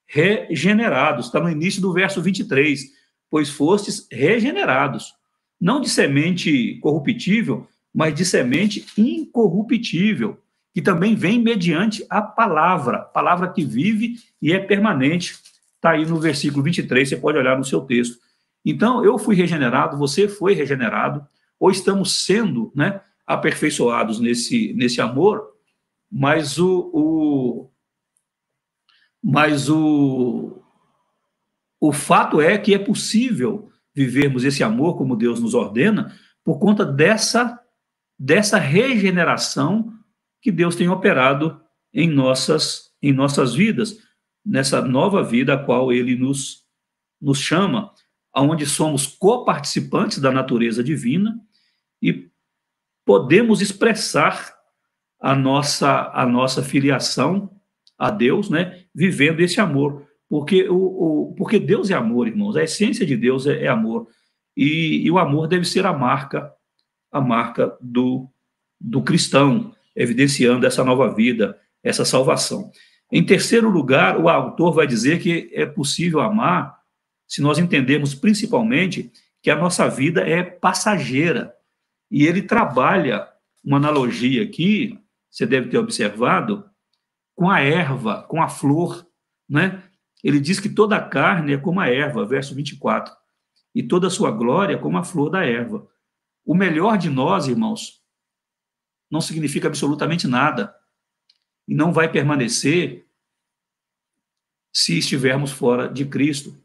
regenerados. Está no início do verso 23. Pois fostes regenerados, não de semente corruptível, mas de semente incorruptível, que também vem mediante a palavra que vive e é permanente. Está aí no versículo 23, você pode olhar no seu texto. Então, eu fui regenerado, você foi regenerado, ou estamos sendo, né, aperfeiçoados nesse amor, mas o fato é que é possível vivermos esse amor como Deus nos ordena por conta dessa regeneração que Deus tem operado em nossas vidas, nessa nova vida a qual Ele nos chama, onde somos coparticipantes da natureza divina e podemos expressar a nossa filiação a Deus, né, vivendo esse amor. Porque Deus é amor, irmãos. A essência de Deus é amor. E o amor deve ser a marca do cristão, evidenciando essa nova vida, essa salvação. Em terceiro lugar, o autor vai dizer que é possível amar se nós entendermos principalmente que a nossa vida é passageira. E ele trabalha uma analogia aqui, você deve ter observado, com a erva, com a flor, né? Ele diz que toda a carne é como a erva, verso 24, e toda a sua glória como a flor da erva. O melhor de nós, irmãos, não significa absolutamente nada, e não vai permanecer se estivermos fora de Cristo.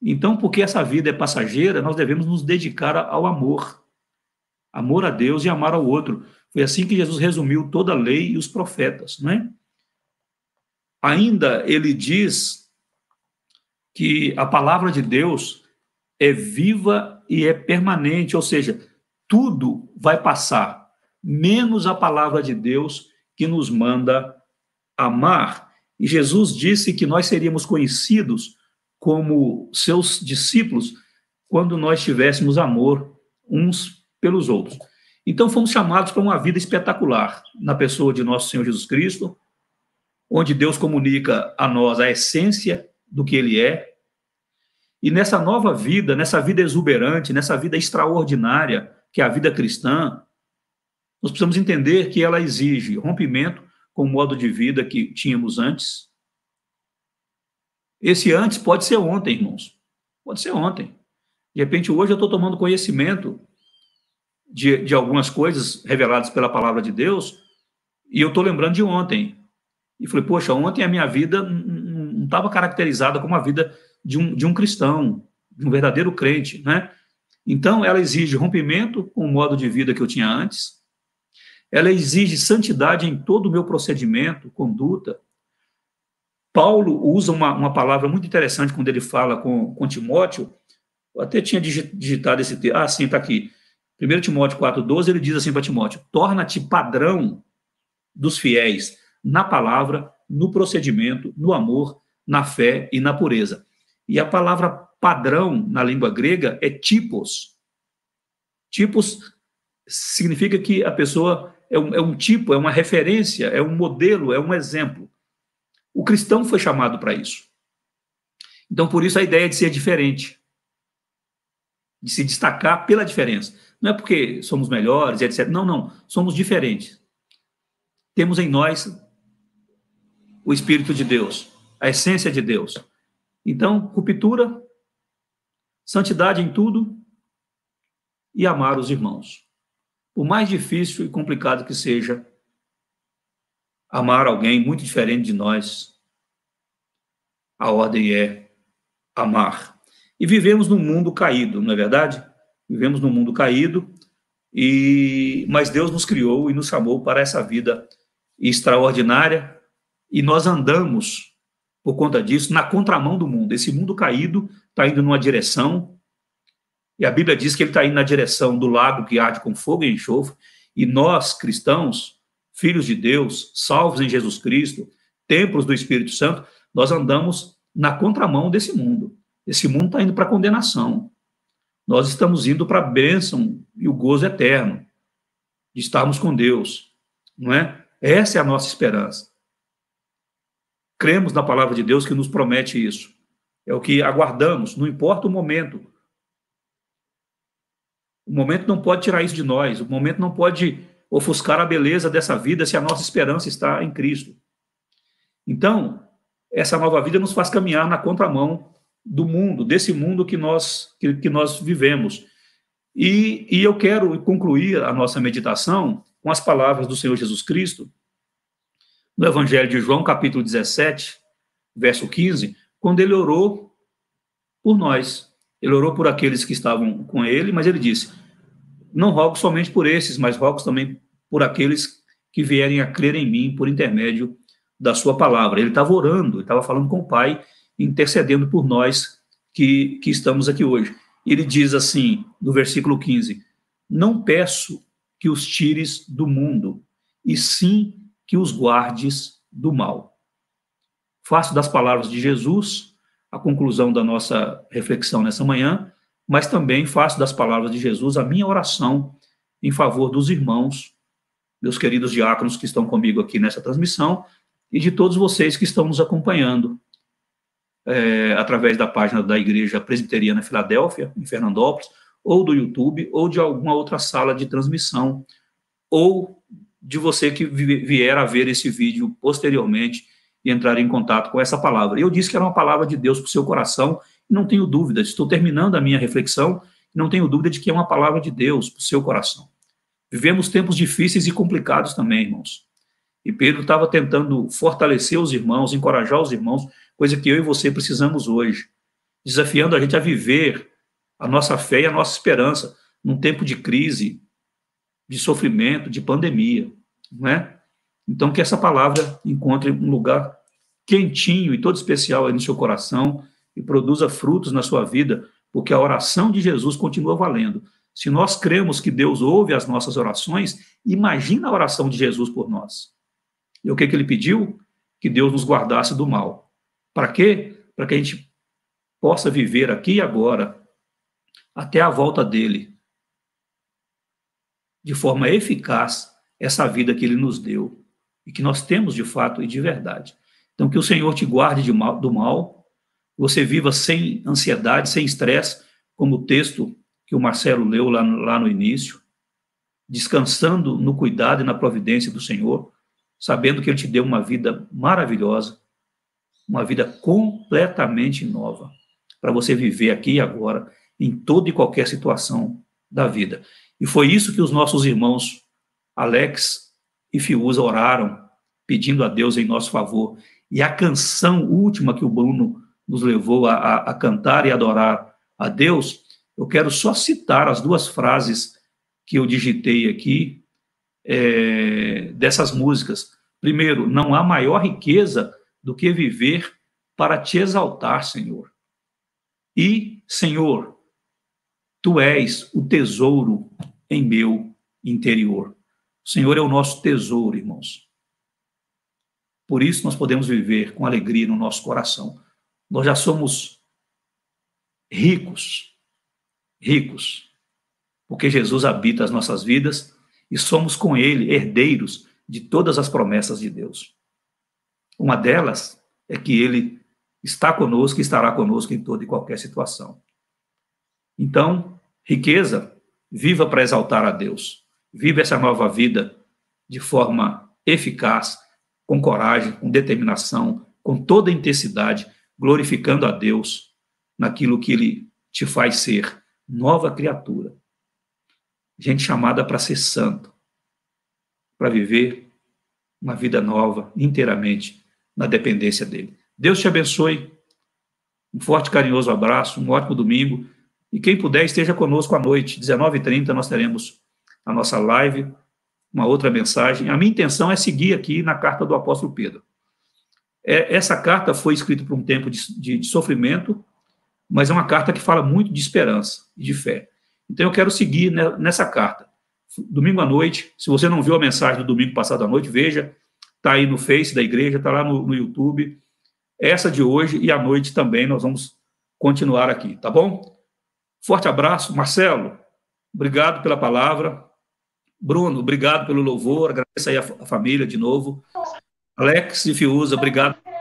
Então, porque essa vida é passageira, nós devemos nos dedicar ao amor a Deus e amar ao outro. Foi assim que Jesus resumiu toda a lei e os profetas, né? Ainda ele diz que a palavra de Deus é viva e é permanente, ou seja, tudo vai passar, menos a palavra de Deus que nos manda amar. E Jesus disse que nós seríamos conhecidos como seus discípulos quando nós tivéssemos amor uns pelos outros. Então fomos chamados para uma vida espetacular na pessoa de nosso Senhor Jesus Cristo, onde Deus comunica a nós a essência do que Ele é, e nessa nova vida, nessa vida exuberante, nessa vida extraordinária, que é a vida cristã, nós precisamos entender que ela exige rompimento com o modo de vida que tínhamos antes. Esse antes pode ser ontem, irmãos. Pode ser ontem. De repente, hoje eu estou tomando conhecimento de algumas coisas reveladas pela palavra de Deus e eu estou lembrando de ontem. E falei, poxa, ontem a minha vida não estava caracterizada como a vida de um cristão, de um verdadeiro crente, né? Então, ela exige rompimento com o modo de vida que eu tinha antes. Ela exige santidade em todo o meu procedimento, conduta. Paulo usa uma palavra muito interessante quando ele fala com Timóteo. Eu até tinha digitado esse texto. Ah, sim, está aqui. 1 Timóteo 4,12, ele diz assim para Timóteo, torna-te padrão dos fiéis na palavra, no procedimento, no amor, na fé e na pureza. E a palavra padrão na língua grega é typos. Typos significa que a pessoa é um tipo, é uma referência, é um modelo, é um exemplo. O cristão foi chamado para isso. Então, por isso, a ideia de ser diferente, de se destacar pela diferença. Não é porque somos melhores, etc. Não. Somos diferentes. Temos em nós o Espírito de Deus, a essência de Deus. Então, ruptura, santidade em tudo e amar os irmãos. Por mais difícil e complicado que seja, amar alguém muito diferente de nós, a ordem é amar. E vivemos num mundo caído, não é verdade? Vivemos num mundo caído, mas Deus nos criou e nos chamou para essa vida extraordinária, e nós andamos, por conta disso, na contramão do mundo. Esse mundo caído está indo numa direção, e a Bíblia diz que ele está indo na direção do lago que arde com fogo e enxofre, e nós, cristãos, filhos de Deus, salvos em Jesus Cristo, templos do Espírito Santo, nós andamos na contramão desse mundo. Esse mundo está indo para a condenação. Nós estamos indo para a bênção e o gozo eterno de estarmos com Deus, não é? Essa é a nossa esperança. Cremos na palavra de Deus que nos promete isso. É o que aguardamos, não importa o momento. O momento não pode tirar isso de nós, o momento não pode ofuscar a beleza dessa vida se a nossa esperança está em Cristo. Então, essa nova vida nos faz caminhar na contramão do mundo, desse mundo que nós vivemos. E eu quero concluir a nossa meditação com as palavras do Senhor Jesus Cristo, no Evangelho de João, capítulo 17, verso 15, quando ele orou por nós. Ele orou por aqueles que estavam com ele, mas ele disse, não rogo somente por esses, mas rogo também por aqueles que vierem a crer em mim por intermédio da sua palavra. Ele estava orando, ele estava falando com o Pai, intercedendo por nós que estamos aqui hoje. Ele diz assim, no versículo 15, não peço que os tires do mundo, e sim que os guardes do mal. Faço das palavras de Jesus a conclusão da nossa reflexão nessa manhã, mas também faço das palavras de Jesus a minha oração em favor dos irmãos, meus queridos diáconos que estão comigo aqui nessa transmissão, e de todos vocês que estão nos acompanhando através da página da Igreja Presbiteriana Filadélfia, em Fernandópolis, ou do YouTube, ou de alguma outra sala de transmissão, ou de você que vier a ver esse vídeo posteriormente e entrar em contato com essa palavra. Eu disse que era uma palavra de Deus para o seu coração, e não tenho dúvida, estou terminando a minha reflexão, e não tenho dúvida de que é uma palavra de Deus para o seu coração. Vivemos tempos difíceis e complicados também, irmãos. E Pedro estava tentando fortalecer os irmãos, encorajar os irmãos, coisa que eu e você precisamos hoje, desafiando a gente a viver a nossa fé e a nossa esperança num tempo de crise, de sofrimento, de pandemia, não é? Então, que essa palavra encontre um lugar quentinho e todo especial aí no seu coração e produza frutos na sua vida, porque a oração de Jesus continua valendo. Se nós cremos que Deus ouve as nossas orações, imagina a oração de Jesus por nós. E o que ele pediu? Que Deus nos guardasse do mal. Para quê? Para que a gente possa viver aqui e agora, até a volta dele, de forma eficaz, essa vida que ele nos deu, e que nós temos de fato e de verdade. Então, que o Senhor te guarde do mal, você viva sem ansiedade, sem estresse, como o texto que o Marcelo leu lá no início, descansando no cuidado e na providência do Senhor, sabendo que Ele te deu uma vida maravilhosa, uma vida completamente nova, para você viver aqui e agora, em toda e qualquer situação da vida. E foi isso que os nossos irmãos Alex e Fiuza oraram, pedindo a Deus em nosso favor. E a canção última que o Bruno nos levou a cantar e adorar a Deus, eu quero só citar as duas frases que eu digitei aqui, dessas músicas. Primeiro, não há maior riqueza do que viver para te exaltar, Senhor. E, Senhor, Tu és o tesouro em meu interior. O Senhor é o nosso tesouro, irmãos. Por isso nós podemos viver com alegria no nosso coração. Nós já somos ricos, porque Jesus habita as nossas vidas e somos com Ele herdeiros de todas as promessas de Deus. Uma delas é que Ele está conosco e estará conosco em toda e qualquer situação. Então, riqueza, viva para exaltar a Deus. Viva essa nova vida de forma eficaz, com coragem, com determinação, com toda intensidade, glorificando a Deus naquilo que Ele te faz ser, nova criatura. Gente chamada para ser santo, para viver uma vida nova, inteiramente na dependência dEle. Deus te abençoe. Um forte, carinhoso abraço, um ótimo domingo. E quem puder, esteja conosco à noite, 19h30, nós teremos a nossa live, uma outra mensagem. A minha intenção é seguir aqui na carta do apóstolo Pedro. Essa carta foi escrita por um tempo de sofrimento, mas é uma carta que fala muito de esperança e de fé. Então eu quero seguir nessa carta. Domingo à noite, se você não viu a mensagem do domingo passado à noite, veja, está aí no Face da igreja, está lá no YouTube. Essa de hoje e à noite também nós vamos continuar aqui, tá bom? Forte abraço. Marcelo, obrigado pela palavra. Bruno, obrigado pelo louvor. Agradeço aí a família de novo. Alex e Fiuza, obrigado por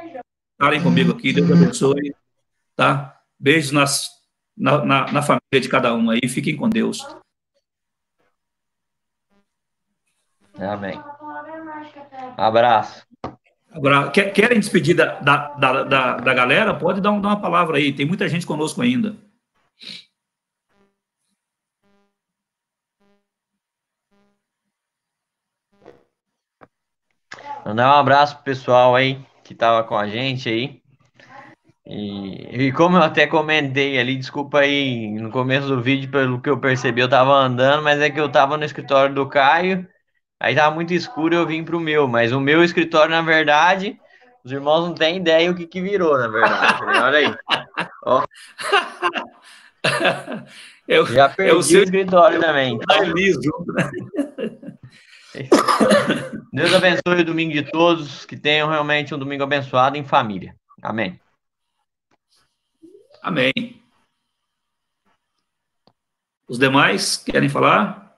estarem comigo aqui. Deus abençoe. Tá? Beijos na família de cada um aí. Fiquem com Deus. Amém. Abraço. Querem despedir da galera? Pode dar uma palavra aí. Tem muita gente conosco ainda. Mandar um abraço pro pessoal aí que tava com a gente aí. E como eu até comentei ali, desculpa aí no começo do vídeo, pelo que eu percebi, eu tava andando, mas é que eu tava no escritório do Caio, aí tava muito escuro e eu vim pro meu, mas o meu escritório, na verdade, os irmãos não têm ideia o que virou, na verdade. Olha aí. Ó. Já perdi o escritório também. Então... Deus abençoe o domingo de todos, que tenham realmente um domingo abençoado em família. Amém. Amém. Os demais querem falar?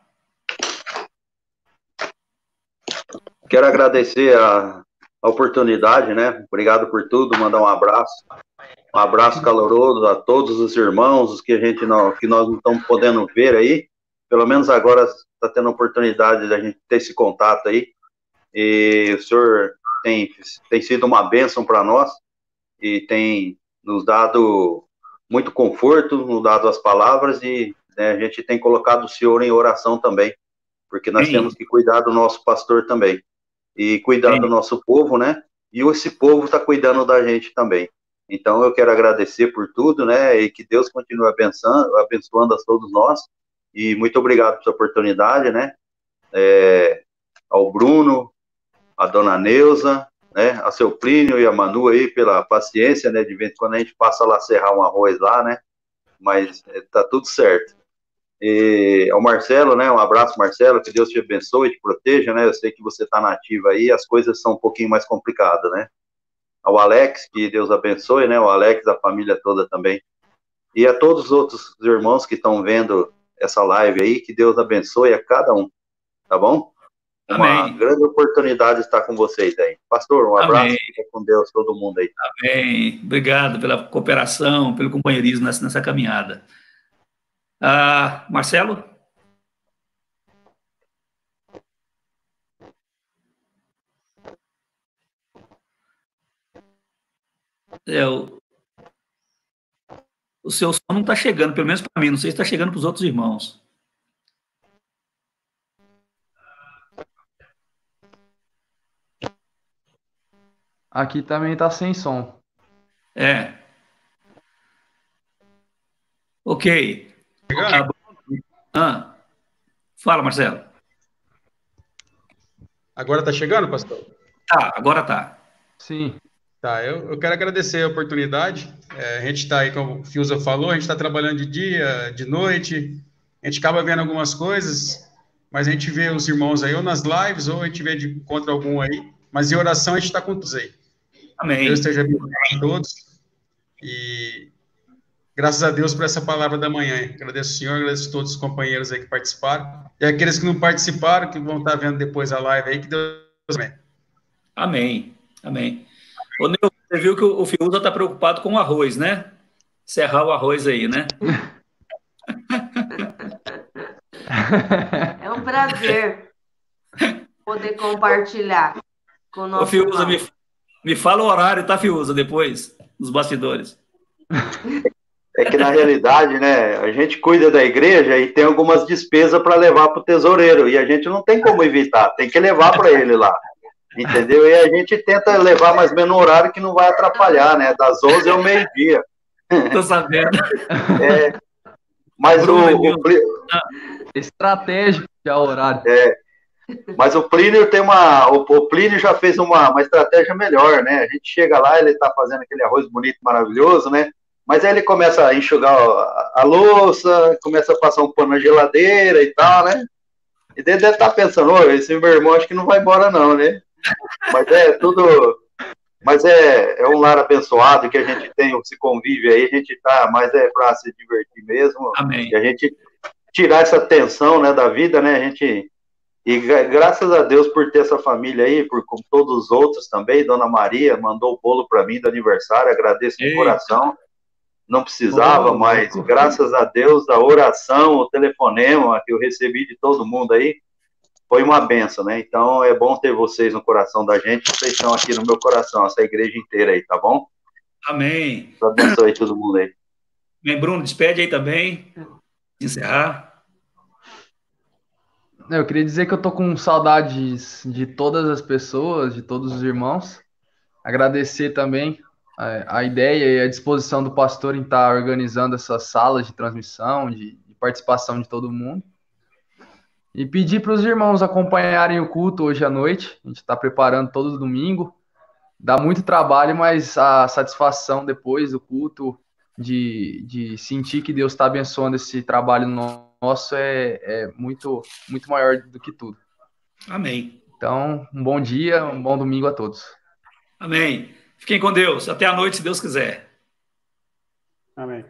Quero agradecer a oportunidade, né? Obrigado por tudo, mandar um abraço caloroso a todos os irmãos, os que nós não estamos podendo ver aí. Pelo menos agora está tendo a oportunidade de a gente ter esse contato aí. E o senhor tem sido uma bênção para nós e tem nos dado muito conforto, nos dado as palavras e, né, a gente tem colocado o senhor em oração também, porque nós temos que cuidar do nosso pastor também e cuidar do nosso povo, né? E esse povo está cuidando da gente também. Então eu quero agradecer por tudo, né? E que Deus continue abençoando a todos nós. E muito obrigado pela oportunidade, né? Ao Bruno, a dona Neuza, né? A seu Plínio e a Manu aí pela paciência, né? De vez em quando a gente passa lá serrar um arroz lá, né? Mas tá tudo certo. E ao Marcelo, né? Um abraço, Marcelo, que Deus te abençoe e te proteja, né? Eu sei que você tá nativo aí, as coisas são um pouquinho mais complicadas, né? Ao Alex, que Deus abençoe, né? O Alex, a família toda também. E a todos os outros irmãos que estão vendo essa live aí, que Deus abençoe a cada um, tá bom? Uma grande oportunidade estar com vocês aí. Pastor, um abraço, fica com Deus, todo mundo aí. Amém. Obrigado pela cooperação, pelo companheirismo nessa caminhada. Marcelo? O seu som não está chegando, pelo menos para mim, não sei se está chegando para os outros irmãos. Aqui também tá sem som. Ok. Fala, Marcelo. Agora tá chegando, pastor? Tá, agora tá. Sim. Tá, eu quero agradecer a oportunidade. A gente está aí, como o Fiuza falou, a gente está trabalhando de dia, de noite, a gente acaba vendo algumas coisas, mas a gente vê os irmãos aí, ou nas lives, ou a gente vê de encontra algum aí, mas em oração a gente está com todos aí. Amém. Deus esteja abençoando a todos, e graças a Deus por essa palavra da manhã. Agradeço o Senhor, agradeço a todos os companheiros aí que participaram, e aqueles que não participaram, que vão estar vendo depois a live aí, que Deus amém. Amém, amém. Ô, Nilson, você viu que o Fiuza está preocupado com o arroz, né? Serrar o arroz aí, né? É um prazer poder compartilhar com o nosso Ô, Fiuza, irmão. me fala o horário, tá, Fiuza, depois, nos bastidores. É que, na realidade, né, a gente cuida da igreja e tem algumas despesas para levar para o tesoureiro, e a gente não tem como evitar, tem que levar para ele lá, entendeu? E a gente tenta levar mais ou menos no horário que não vai atrapalhar, né, das 11 ao meio-dia. Tô sabendo. Mas Estratégico já o horário. Mas o Plínio tem o Plínio já fez uma estratégia melhor, né? A gente chega lá, ele tá fazendo aquele arroz bonito, maravilhoso, né? Mas aí ele começa a enxugar a louça, começa a passar um pano na geladeira e tal, né? E deve estar pensando, esse meu irmão acho que não vai embora não, né? Mas é um lar abençoado que a gente tem esse convívio aí, a gente tá, mas é para se divertir mesmo. Amém. E a gente tirar essa tensão, né, da vida, né? E graças a Deus por ter essa família aí, com todos os outros também. Dona Maria mandou o bolo para mim do aniversário, agradeço de coração. Não precisava, mas graças a Deus, a oração, o telefonema que eu recebi de todo mundo aí, foi uma benção, né? Então é bom ter vocês no coração da gente, vocês estão aqui no meu coração, essa igreja inteira aí, tá bom? Amém. Deus abençoe todo mundo aí. Bem, Bruno, despede aí também, encerrar. Eu queria dizer que eu tô com saudades de todas as pessoas, de todos os irmãos. Agradecer também a ideia e a disposição do pastor em estar organizando essas salas de transmissão, de participação de todo mundo. E pedir para os irmãos acompanharem o culto hoje à noite. A gente está preparando todo domingo. Dá muito trabalho, mas a satisfação depois do culto de sentir que Deus está abençoando esse trabalho nosso é muito, muito maior do que tudo. Amém. Então, um bom dia, um bom domingo a todos. Amém. Fiquem com Deus. Até a noite, se Deus quiser. Amém.